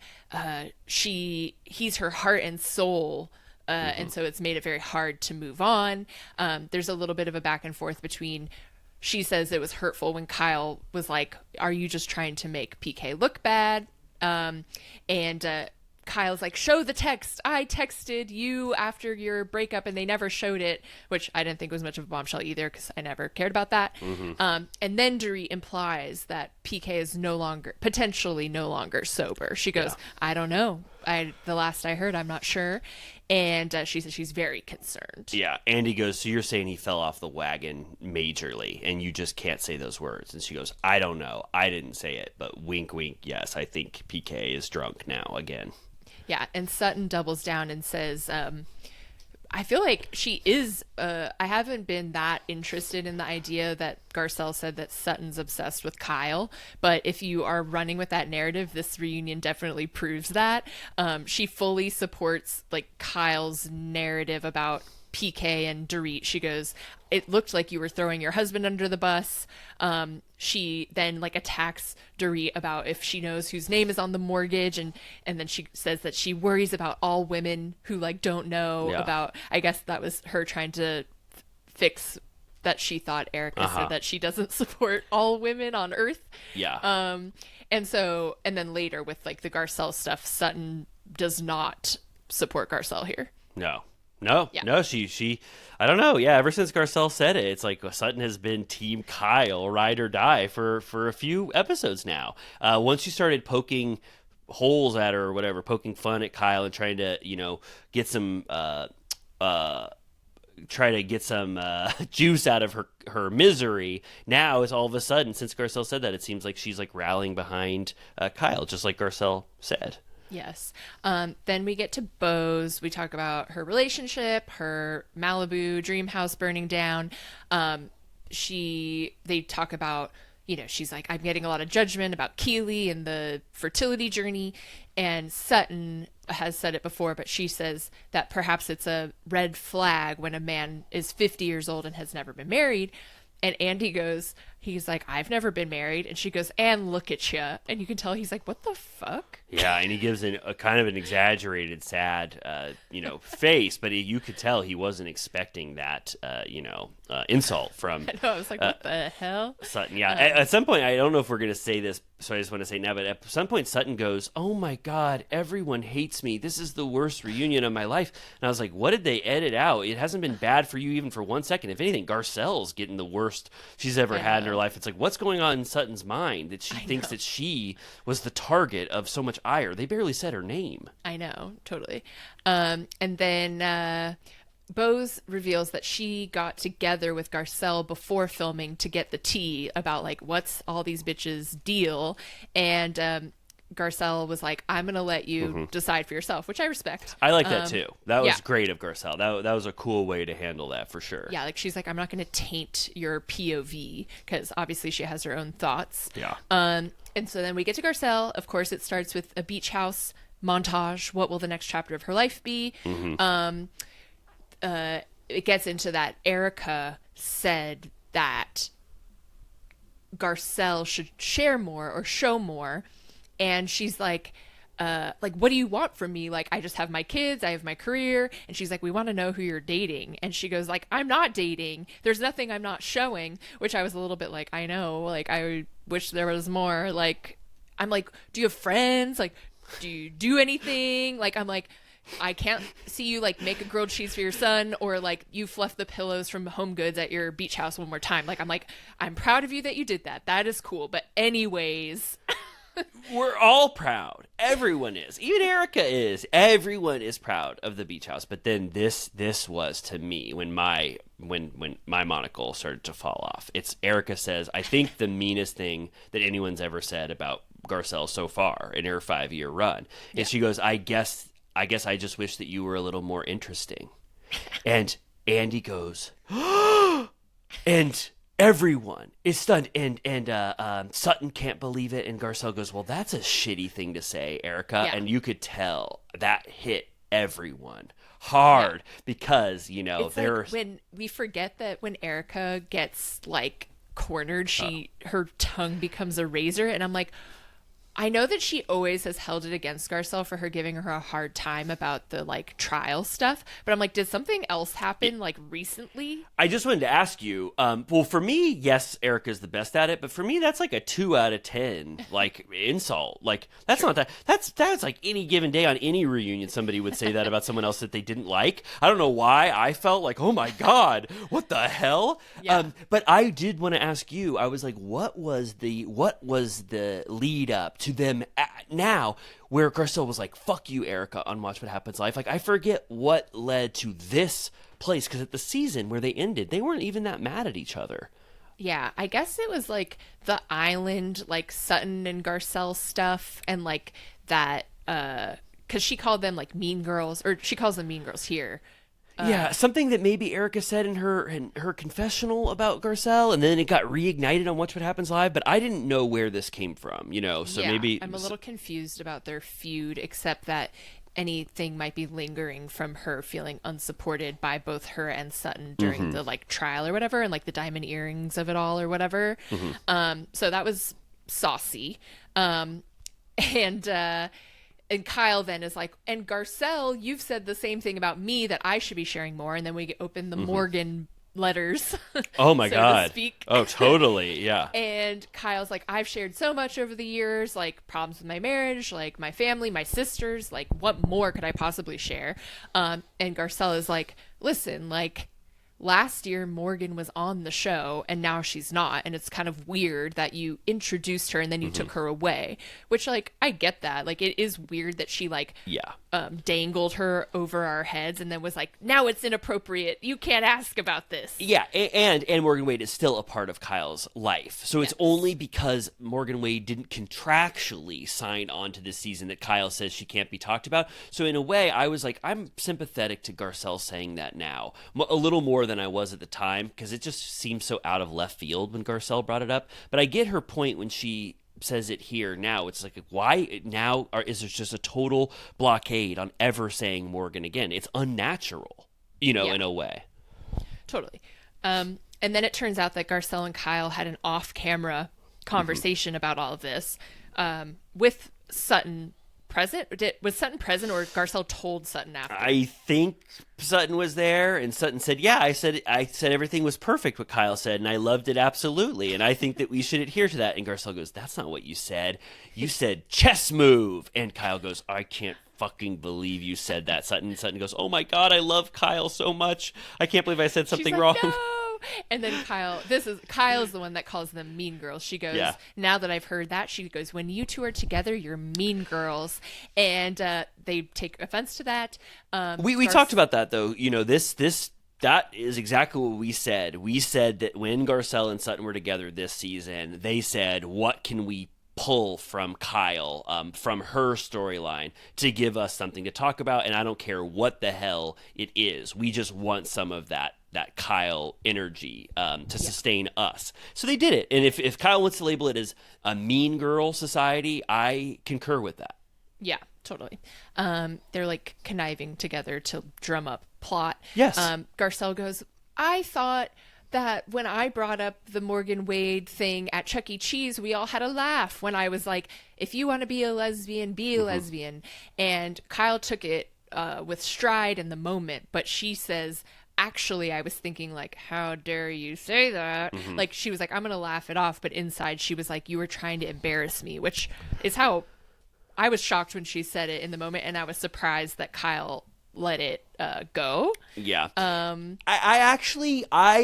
he's her heart and soul. And so it's made it very hard to move on. There's a little bit of a back and forth between, she says it was hurtful when Kyle was like, are you just trying to make PK look bad? And Kyle's like, show the text. I texted you after your breakup and they never showed it, which I didn't think was much of a bombshell either because I never cared about that. And then Dorit implies that PK is potentially no longer sober. She goes, I don't know. The last I heard, I'm not sure. And she says she's very concerned. Yeah. Andy goes, so you're saying he fell off the wagon majorly and you just can't say those words. And she goes, I don't know. I didn't say it, but wink, wink. Yes, I think PK is drunk now again. Yeah. And Sutton doubles down and says, I feel like she is, I haven't been that interested in the idea that Garcelle said that Sutton's obsessed with Kyle. But if you are running with that narrative, this reunion definitely proves that. She fully supports like Kyle's narrative about PK and Dorit. She goes, it looked like you were throwing your husband under the bus. She then like attacks Dorit about if she knows whose name is on the mortgage, and then she says that she worries about all women who like don't know about, I guess that was her trying to fix that she thought Erica said that she doesn't support all women on earth. And then later with like the Garcelle stuff, Sutton does not support Garcelle here. No, she, I don't know. Yeah, ever since Garcelle said it, it's like Sutton has been team Kyle, ride or die for a few episodes now. Once you started poking holes at her or whatever, poking fun at Kyle and trying to, get some, juice out of her misery. Now is all of a sudden, since Garcelle said that, it seems like she's like rallying behind Kyle, just like Garcelle said. Yes. Then we get to Bose. We talk about her relationship, her Malibu dream house burning down. They talk about, she's like, I'm getting a lot of judgment about Keeley and the fertility journey. And Sutton has said it before, but she says that perhaps it's a red flag when a man is 50 years old and has never been married. And Andy goes, he's like, I've never been married. And she goes, and look at you. And you can tell he's like, what the fuck? Yeah, and he gives a kind of an exaggerated, sad, face. But you could tell he wasn't expecting that, insult from. I know, I was like, what the hell? Sutton, yeah. At some point, I don't know if we're going to say this, so I just want to say now, but at some point, Sutton goes, oh my God, everyone hates me. This is the worst reunion of my life. And I was like, what did they edit out? It hasn't been bad for you even for 1 second. If anything, Garcelle's getting the worst she's ever had in her life. It's like, what's going on in Sutton's mind that she thinks that she was the target of so much ire? They barely said her name. I know, totally. And then Bose reveals that she got together with Garcelle before filming to get the tea about like what's all these bitches' deal, and Garcelle was like, I'm gonna let you decide for yourself, which I respect. I like that too. That was great of Garcelle. That was a cool way to handle that for sure. Yeah, like she's like, I'm not gonna taint your POV because obviously she has her own thoughts. Yeah. And so then we get to Garcelle. Of course, it starts with a beach house montage. What will the next chapter of her life be? It gets into that Erica said that Garcelle should share more or show more. And she's like, what do you want from me? Like, I just have my kids, I have my career. And she's like, we want to know who you're dating. And she goes like, I'm not dating. There's nothing I'm not showing, which I was a little bit like, I know, like, I wish there was more. Like, I'm like, do you have friends? Like, do you do anything? Like, I'm like, I can't see you like make a grilled cheese for your son or like you fluff the pillows from Home Goods at your beach house one more time. Like, I'm proud of you that you did that. That is cool. But anyways, we're all proud. Everyone is. Even Erica is. Everyone is proud of the beach house. But then this was to me when my monocle started to fall off. It's Erica says, I think the meanest thing that anyone's ever said about Garcelle so far in her 5-year run. And she goes, I guess I just wish that you were a little more interesting. And Andy goes, and everyone is stunned, and Sutton can't believe it, and Garcelle goes, well, that's a shitty thing to say, Erica. Yeah. And you could tell that hit everyone hard because, you know, It's like when we forget that when Erica gets like cornered, her tongue becomes a razor, and I'm like, I know that she always has held it against Garcelle for her giving her a hard time about the like trial stuff, but I'm like, did something else happen like recently? I just wanted to ask you, well, for me, yes, Erica's the best at it, but for me, that's like a 2 out of 10, like insult. Like that's not that. That's like any given day on any reunion, somebody would say that about someone else that they didn't like. I don't know why I felt like, oh my God, what the hell? Yeah. But I did want to ask you. I was like, what was the lead up to them now where Garcelle was like, fuck you, Erica, on Watch What Happens Live? Like, I forget what led to this place, because at the season where they ended, they weren't even that mad at each other. Yeah, I guess it was like the island, like Sutton and Garcelle stuff, and like that, because she called them like mean girls, or she calls them mean girls here. Yeah, something that maybe Erica said in her confessional about Garcelle, and then it got reignited on Watch What Happens Live, but I didn't know where this came from, you know, so Yeah, maybe... I'm a little confused about their feud, except that anything might be lingering from her feeling unsupported by both her and Sutton during the like trial or whatever, and like the diamond earrings of it all or whatever. So that was saucy. And Kyle then is like, and Garcelle, you've said the same thing about me, that I should be sharing more. And then we open the Morgan letters. Oh my so God. to speak. Oh, totally. Yeah. And Kyle's like, I've shared so much over the years, like problems with my marriage, like my family, my sisters, like what more could I possibly share? And Garcelle is like, listen, like, last year Morgan was on the show and now she's not, and it's kind of weird that you introduced her and then you took her away, which, like, I get that. Like, it is weird that she like dangled her over our heads and then was like, now it's inappropriate, you can't ask about this. Yeah, and Morgan Wade is still a part of Kyle's life, so it's only because Morgan Wade didn't contractually sign on to this season that Kyle says she can't be talked about. So in a way, I was like, I'm sympathetic to Garcelle saying that now, a little more than I was at the time, because it just seems so out of left field when Garcelle brought it up. But I get her point when she says it here now. It's like, why now is there just a total blockade on ever saying Morgan again? It's unnatural, you know, in a way. Totally. And then it turns out that Garcelle and Kyle had an off-camera conversation about all of this with Sutton present. Was Sutton present, or Garcelle told Sutton after? I think Sutton was there, and Sutton said, yeah, I said everything was perfect what Kyle said, and I loved it absolutely, and I think that we should adhere to that. And Garcelle goes, that's not what you said. You said chess move. And Kyle goes, I can't fucking believe you said that, Sutton. Sutton goes, oh my God, I love Kyle so much. I can't believe I said something wrong. No! And then Kyle's the one that calls them mean girls. She goes, now that I've heard that, she goes, when you two are together, you're mean girls. And they take offense to that. We talked about that, though. You know, that is exactly what we said. We said that when Garcelle and Sutton were together this season, they said, what can we pull from Kyle, from her storyline, to give us something to talk about? And I don't care what the hell it is. We just want some of that Kyle energy to sustain us. So they did it. And if Kyle wants to label it as a mean girl society, I concur with that. Yeah, totally. They're like conniving together to drum up plot. Yes. Garcelle goes, I thought that when I brought up the Morgan Wade thing at Chuck E. Cheese, we all had a laugh when I was like, if you want to be a lesbian, be a lesbian. And Kyle took it with stride in the moment, but she says, actually, I was thinking, like, how dare you say that? Like, she was like, I'm going to laugh it off. But inside, she was like, you were trying to embarrass me, which is how I was shocked when she said it in the moment. And I was surprised that Kyle let it go. Yeah. I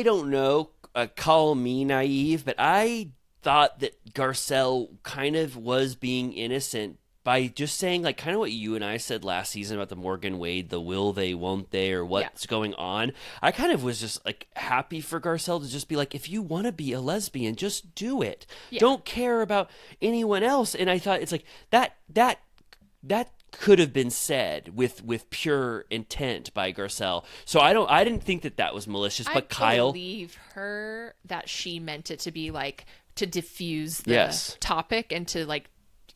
don't know, call me naive, but I thought that Garcelle kind of was being innocent by just saying, like, kind of what you and I said last season about the Morgan Wade, the will they, won't they, or what's going on. I kind of was just, like, happy for Garcelle to just be like, if you want to be a lesbian, just do it. Yeah. Don't care about anyone else. And I thought it's like, that could have been said with pure intent by Garcelle. So I didn't think that was malicious, but Kyle, I believe her that she meant it to be like to diffuse the Yes. topic and to like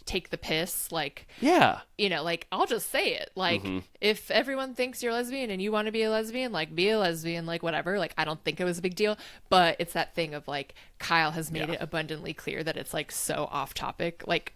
take the piss, like, yeah. you know, like, I'll just say it, like, if everyone thinks you're lesbian and you want to be a lesbian, like, be a lesbian, like, whatever. Like, I don't think it was a big deal, but it's that thing of like Kyle has made it abundantly clear that it's like so off topic, like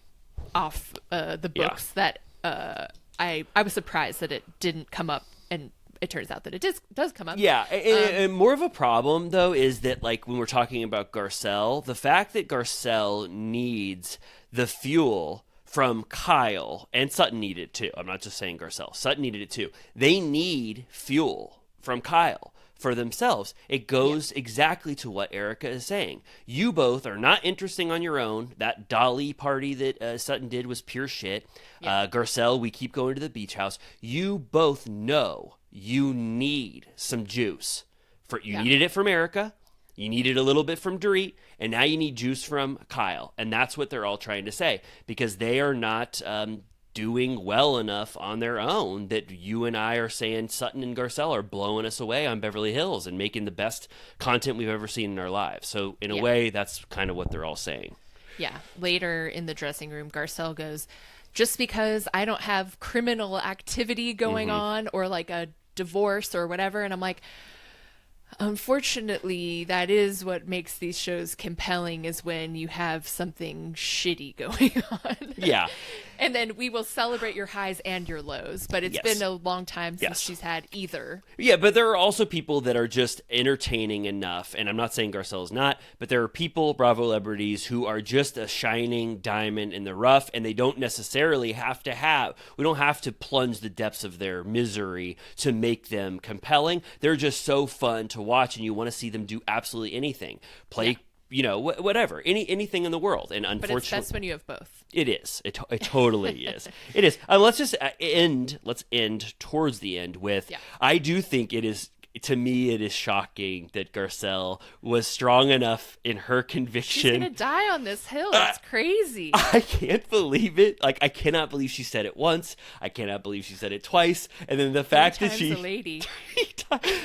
off the books, that I was surprised that it didn't come up, and it turns out that it does come up. Yeah, and more of a problem, though, is that, like, when we're talking about Garcelle, the fact that Garcelle needs the fuel from Kyle, and Sutton needed it too. I'm not just saying Garcelle. Sutton needed it too. They need fuel from Kyle for themselves. It goes exactly to what Erica is saying. You both are not interesting on your own. That Dolly party that Sutton did was pure shit. Garcelle, we keep going to the beach house. You both know you need some juice. You needed it from Erica. You needed a little bit from Dorit, and now you need juice from Kyle. And that's what they're all trying to say, because they are not doing well enough on their own that you and I are saying Sutton and Garcelle are blowing us away on Beverly Hills and making the best content we've ever seen in our lives. So in a way, that's kind of what they're all saying. Yeah. Later in the dressing room, Garcelle goes, just because I don't have criminal activity going on or like a divorce or whatever. And I'm like, unfortunately, that is what makes these shows compelling, is when you have something shitty going on. Yeah. And then we will celebrate your highs and your lows, but it's been a long time since she's had either. Yeah, but there are also people that are just entertaining enough, and I'm not saying Garcelle is not, but there are people, Bravo celebrities, who are just a shining diamond in the rough, and they don't necessarily we don't have to plunge the depths of their misery to make them compelling. They're just so fun to watch, and you want to see them do absolutely anything. Play you know, whatever, anything in the world. And unfortunately, but it's best when you have both. It is. It totally is. It is. Let's end towards the end with, I do think it is, to me, it is shocking that Garcelle was strong enough in her conviction. She's going to die on this hill. It's crazy. I can't believe it. Like, I cannot believe she said it once. I cannot believe she said it twice. And then the fact that she...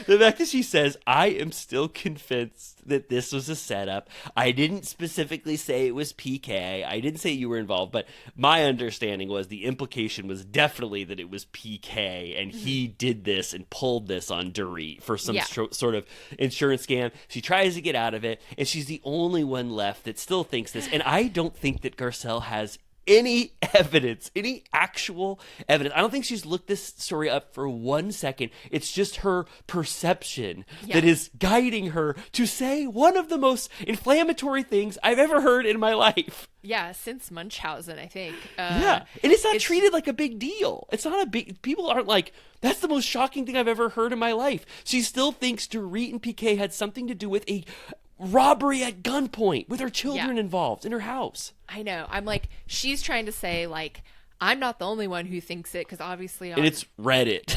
the fact that she says, I am still convinced that this was a setup. I didn't specifically say it was PK. I didn't say you were involved, but my understanding was the implication was definitely that it was PK, and he did this and pulled this on Dorit for some sort of insurance scam. She tries to get out of it, and she's the only one left that still thinks this. And I don't think that Garcelle has any evidence, any actual evidence. I don't think she's looked this story up for 1 second. It's just her perception that is guiding her to say one of the most inflammatory things I've ever heard in my life. Yeah, since Munchausen, I think. And it's not treated like a big deal. It's not a big... People aren't like, that's the most shocking thing I've ever heard in my life. She still thinks Dorit and PK had something to do with a robbery at gunpoint with her children involved in her house. I know. I'm like, she's trying to say, like, I'm not the only one who thinks it, because obviously and it's Reddit.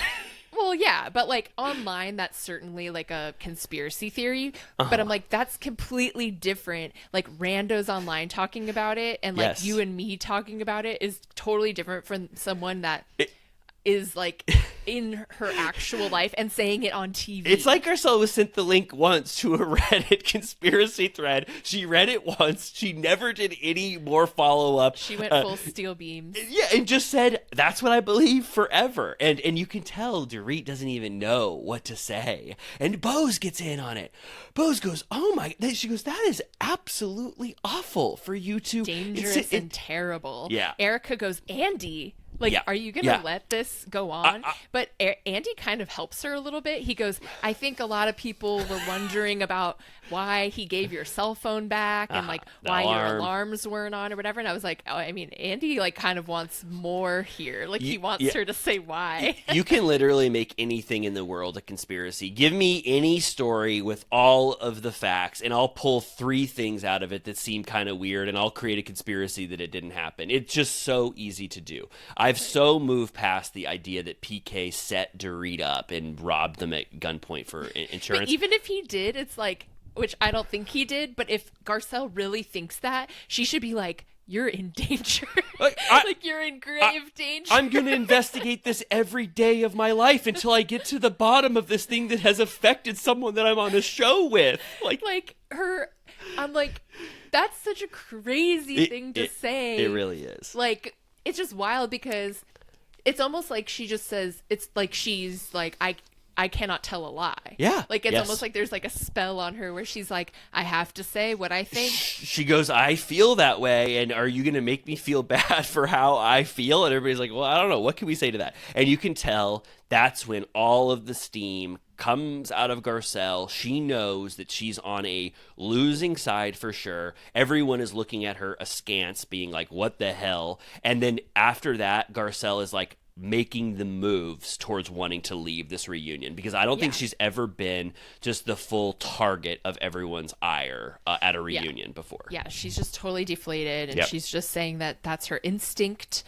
Well, yeah, but like online, that's certainly like a conspiracy theory. But I'm like, that's completely different. Like randos online talking about it, and like you and me talking about it is totally different from someone that is like in her actual life and saying it on TV. It's like Garcelle was sent the link once to a Reddit conspiracy thread. She read it once. She never did any more follow-up. She went full steel beams. Yeah, and just said, that's what I believe forever. And you can tell Dorit doesn't even know what to say. And Bose gets in on it. Bose goes, oh my... She goes, that is absolutely awful for you to... Dangerous and terrible. Yeah. Erica goes, Andy... Like, are you going to let this go on? But Andy kind of helps her a little bit. He goes, I think a lot of people were wondering about why he gave your cell phone back and, like, why your alarms weren't on or whatever. And I was like, oh, I mean, Andy, like, kind of wants more here. Like, he wants her to say why. You can literally make anything in the world a conspiracy. Give me any story with all of the facts, and I'll pull 3 things out of it that seem kind of weird, and I'll create a conspiracy that it didn't happen. It's just so easy to do. I've so moved past the idea that PK set Dorit up and robbed them at gunpoint for insurance. But even if he did, it's like, which I don't think he did, but if Garcelle really thinks that, she should be like, you're in danger. Like, Like, you're in grave danger. I'm going to investigate this every day of my life until I get to the bottom of this thing that has affected someone that I'm on a show with. I'm like, that's such a crazy thing to say. It really is. Like, it's just wild because it's almost like she just says, it's like she's like, I cannot tell a lie. Yeah. Like, it's almost like there's like a spell on her where she's like, I have to say what I think. She goes, I feel that way, and are you going to make me feel bad for how I feel? And everybody's like, well, I don't know. What can we say to that? And you can tell that's when all of the steam comes out of Garcelle. She knows that she's on a losing side for sure. Everyone is looking at her askance, being like, what the hell? And then after that, Garcelle is like, making the moves towards wanting to leave this reunion, because I don't think she's ever been just the full target of everyone's ire at a reunion before. Yeah, she's just totally deflated, and she's just saying that that's her instinct,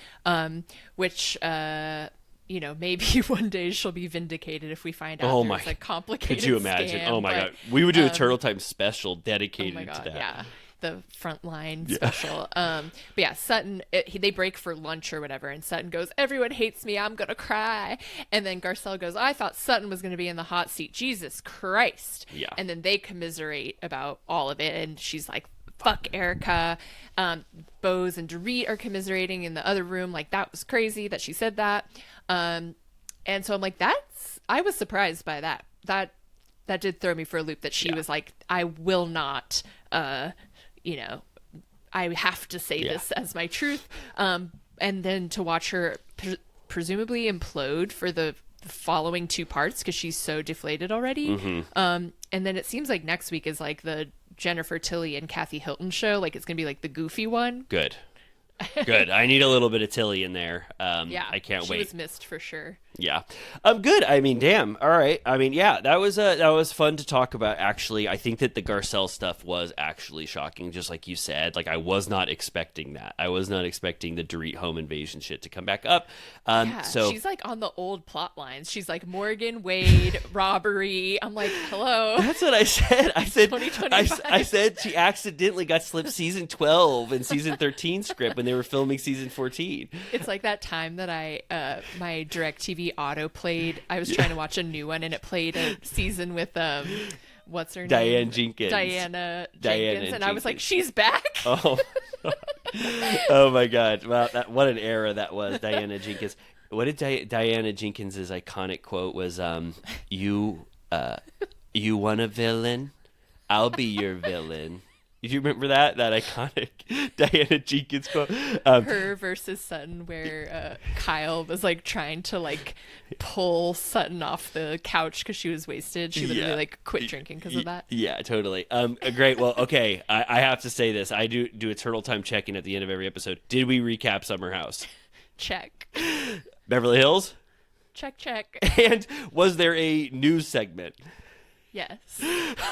which you know, maybe one day she'll be vindicated if we find out there's a complicated Could you imagine? scam, oh my god, we would do a Turtle Time special dedicated to that. Yeah. The frontline special. But yeah, Sutton, they break for lunch or whatever, and Sutton goes, everyone hates me, I'm gonna cry. And then Garcelle goes, I thought Sutton was gonna be in the hot seat, Jesus Christ. Yeah. And then they commiserate about all of it, and she's like, fuck Erica. Bose and Dorit are commiserating in the other room, like, that was crazy that she said that. And so I'm like, I was surprised by that did throw me for a loop, that she was like, I will not you know, I have to say this as my truth. And then to watch her presumably implode for the following two parts because she's so deflated already. And then it seems like next week is like the Jennifer Tilly and Kathy Hilton show. Like, it's going to be like the goofy one. Good. I need a little bit of Tilly in there. I can't wait. She was missed for sure. Yeah. Good. I mean, damn. All right. I mean, yeah, that was fun to talk about, actually. I think that the Garcelle stuff was actually shocking, just like you said. Like, I was not expecting that. I was not expecting the Dorit home invasion shit to come back up. So she's like on the old plot lines. She's like Morgan, Wade, robbery. I'm like, hello. That's what I said. I said 2025. I said she accidentally got slipped season 12 and season 13 script when they were filming season 14. It's like that time that my DirecTV auto played. I was trying to watch a new one, and it played a season with what's her name? Diana Jenkins. And I was like, she's back. Oh my god! Wow, what an era that was. Diana Jenkins. What did Diana Jenkins's iconic quote was? You want a villain? I'll be your villain. Do you remember that iconic Diana Jenkins quote? Her versus Sutton, where Kyle was like trying to like pull Sutton off the couch because she was wasted. She literally like quit drinking because of that. Yeah, totally. Great. Well, okay. I have to say this. I do a Turtle Time check-in at the end of every episode. Did we recap Summer House? Check. Beverly Hills? Check. And was there a news segment? Yes.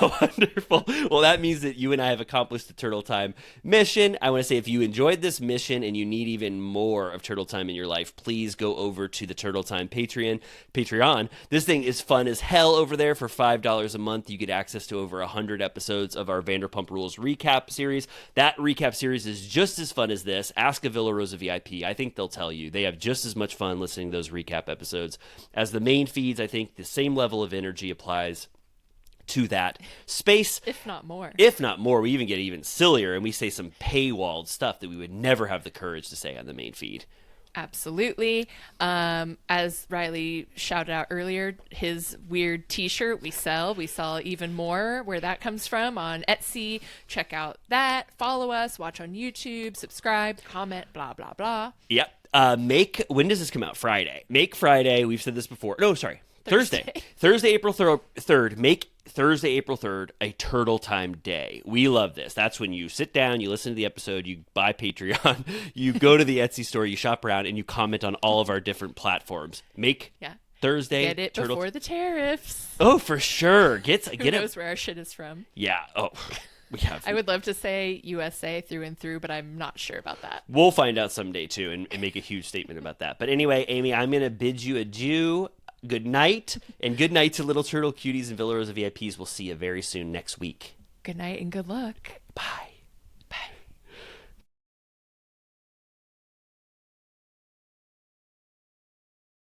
Wonderful. Well, that means that you and I have accomplished the Turtle Time mission. I want to say, if you enjoyed this mission and you need even more of Turtle Time in your life, please go over to the Turtle Time Patreon. This thing is fun as hell over there. For $5 a month, you get access to over 100 episodes of our Vanderpump Rules recap series. That recap series is just as fun as this. Ask a Villa Rosa VIP. I think they'll tell you. They have just as much fun listening to those recap episodes as the main feeds. I think the same level of energy applies to that space, if not more. We even get even sillier, and we say some paywalled stuff that we would never have the courage to say on the main feed. Absolutely. As Riley shouted out earlier, his weird t-shirt we sell even more. Where that comes from, on Etsy, check out that, follow us, watch on YouTube, subscribe, comment, blah blah blah. Yep. When does this come out? Friday. Make Friday, we've said this before, no, sorry, Thursday, April 3rd. Make Thursday, April 3rd, a Turtle Time day. We love this. That's when you sit down, you listen to the episode, you buy Patreon, you go to the Etsy store, you shop around, and you comment on all of our different platforms. Make Thursday. Get it before the tariffs. Oh, for sure. Who knows where our shit is from? Yeah. Oh, we have. I would love to say USA through and through, but I'm not sure about that. We'll find out someday, too, and make a huge statement about that. But anyway, Amy, I'm going to bid you adieu. Good night, and good night to Little Turtle Cuties and Villa Rosa VIPs. We'll see you very soon next week. Good night and good luck.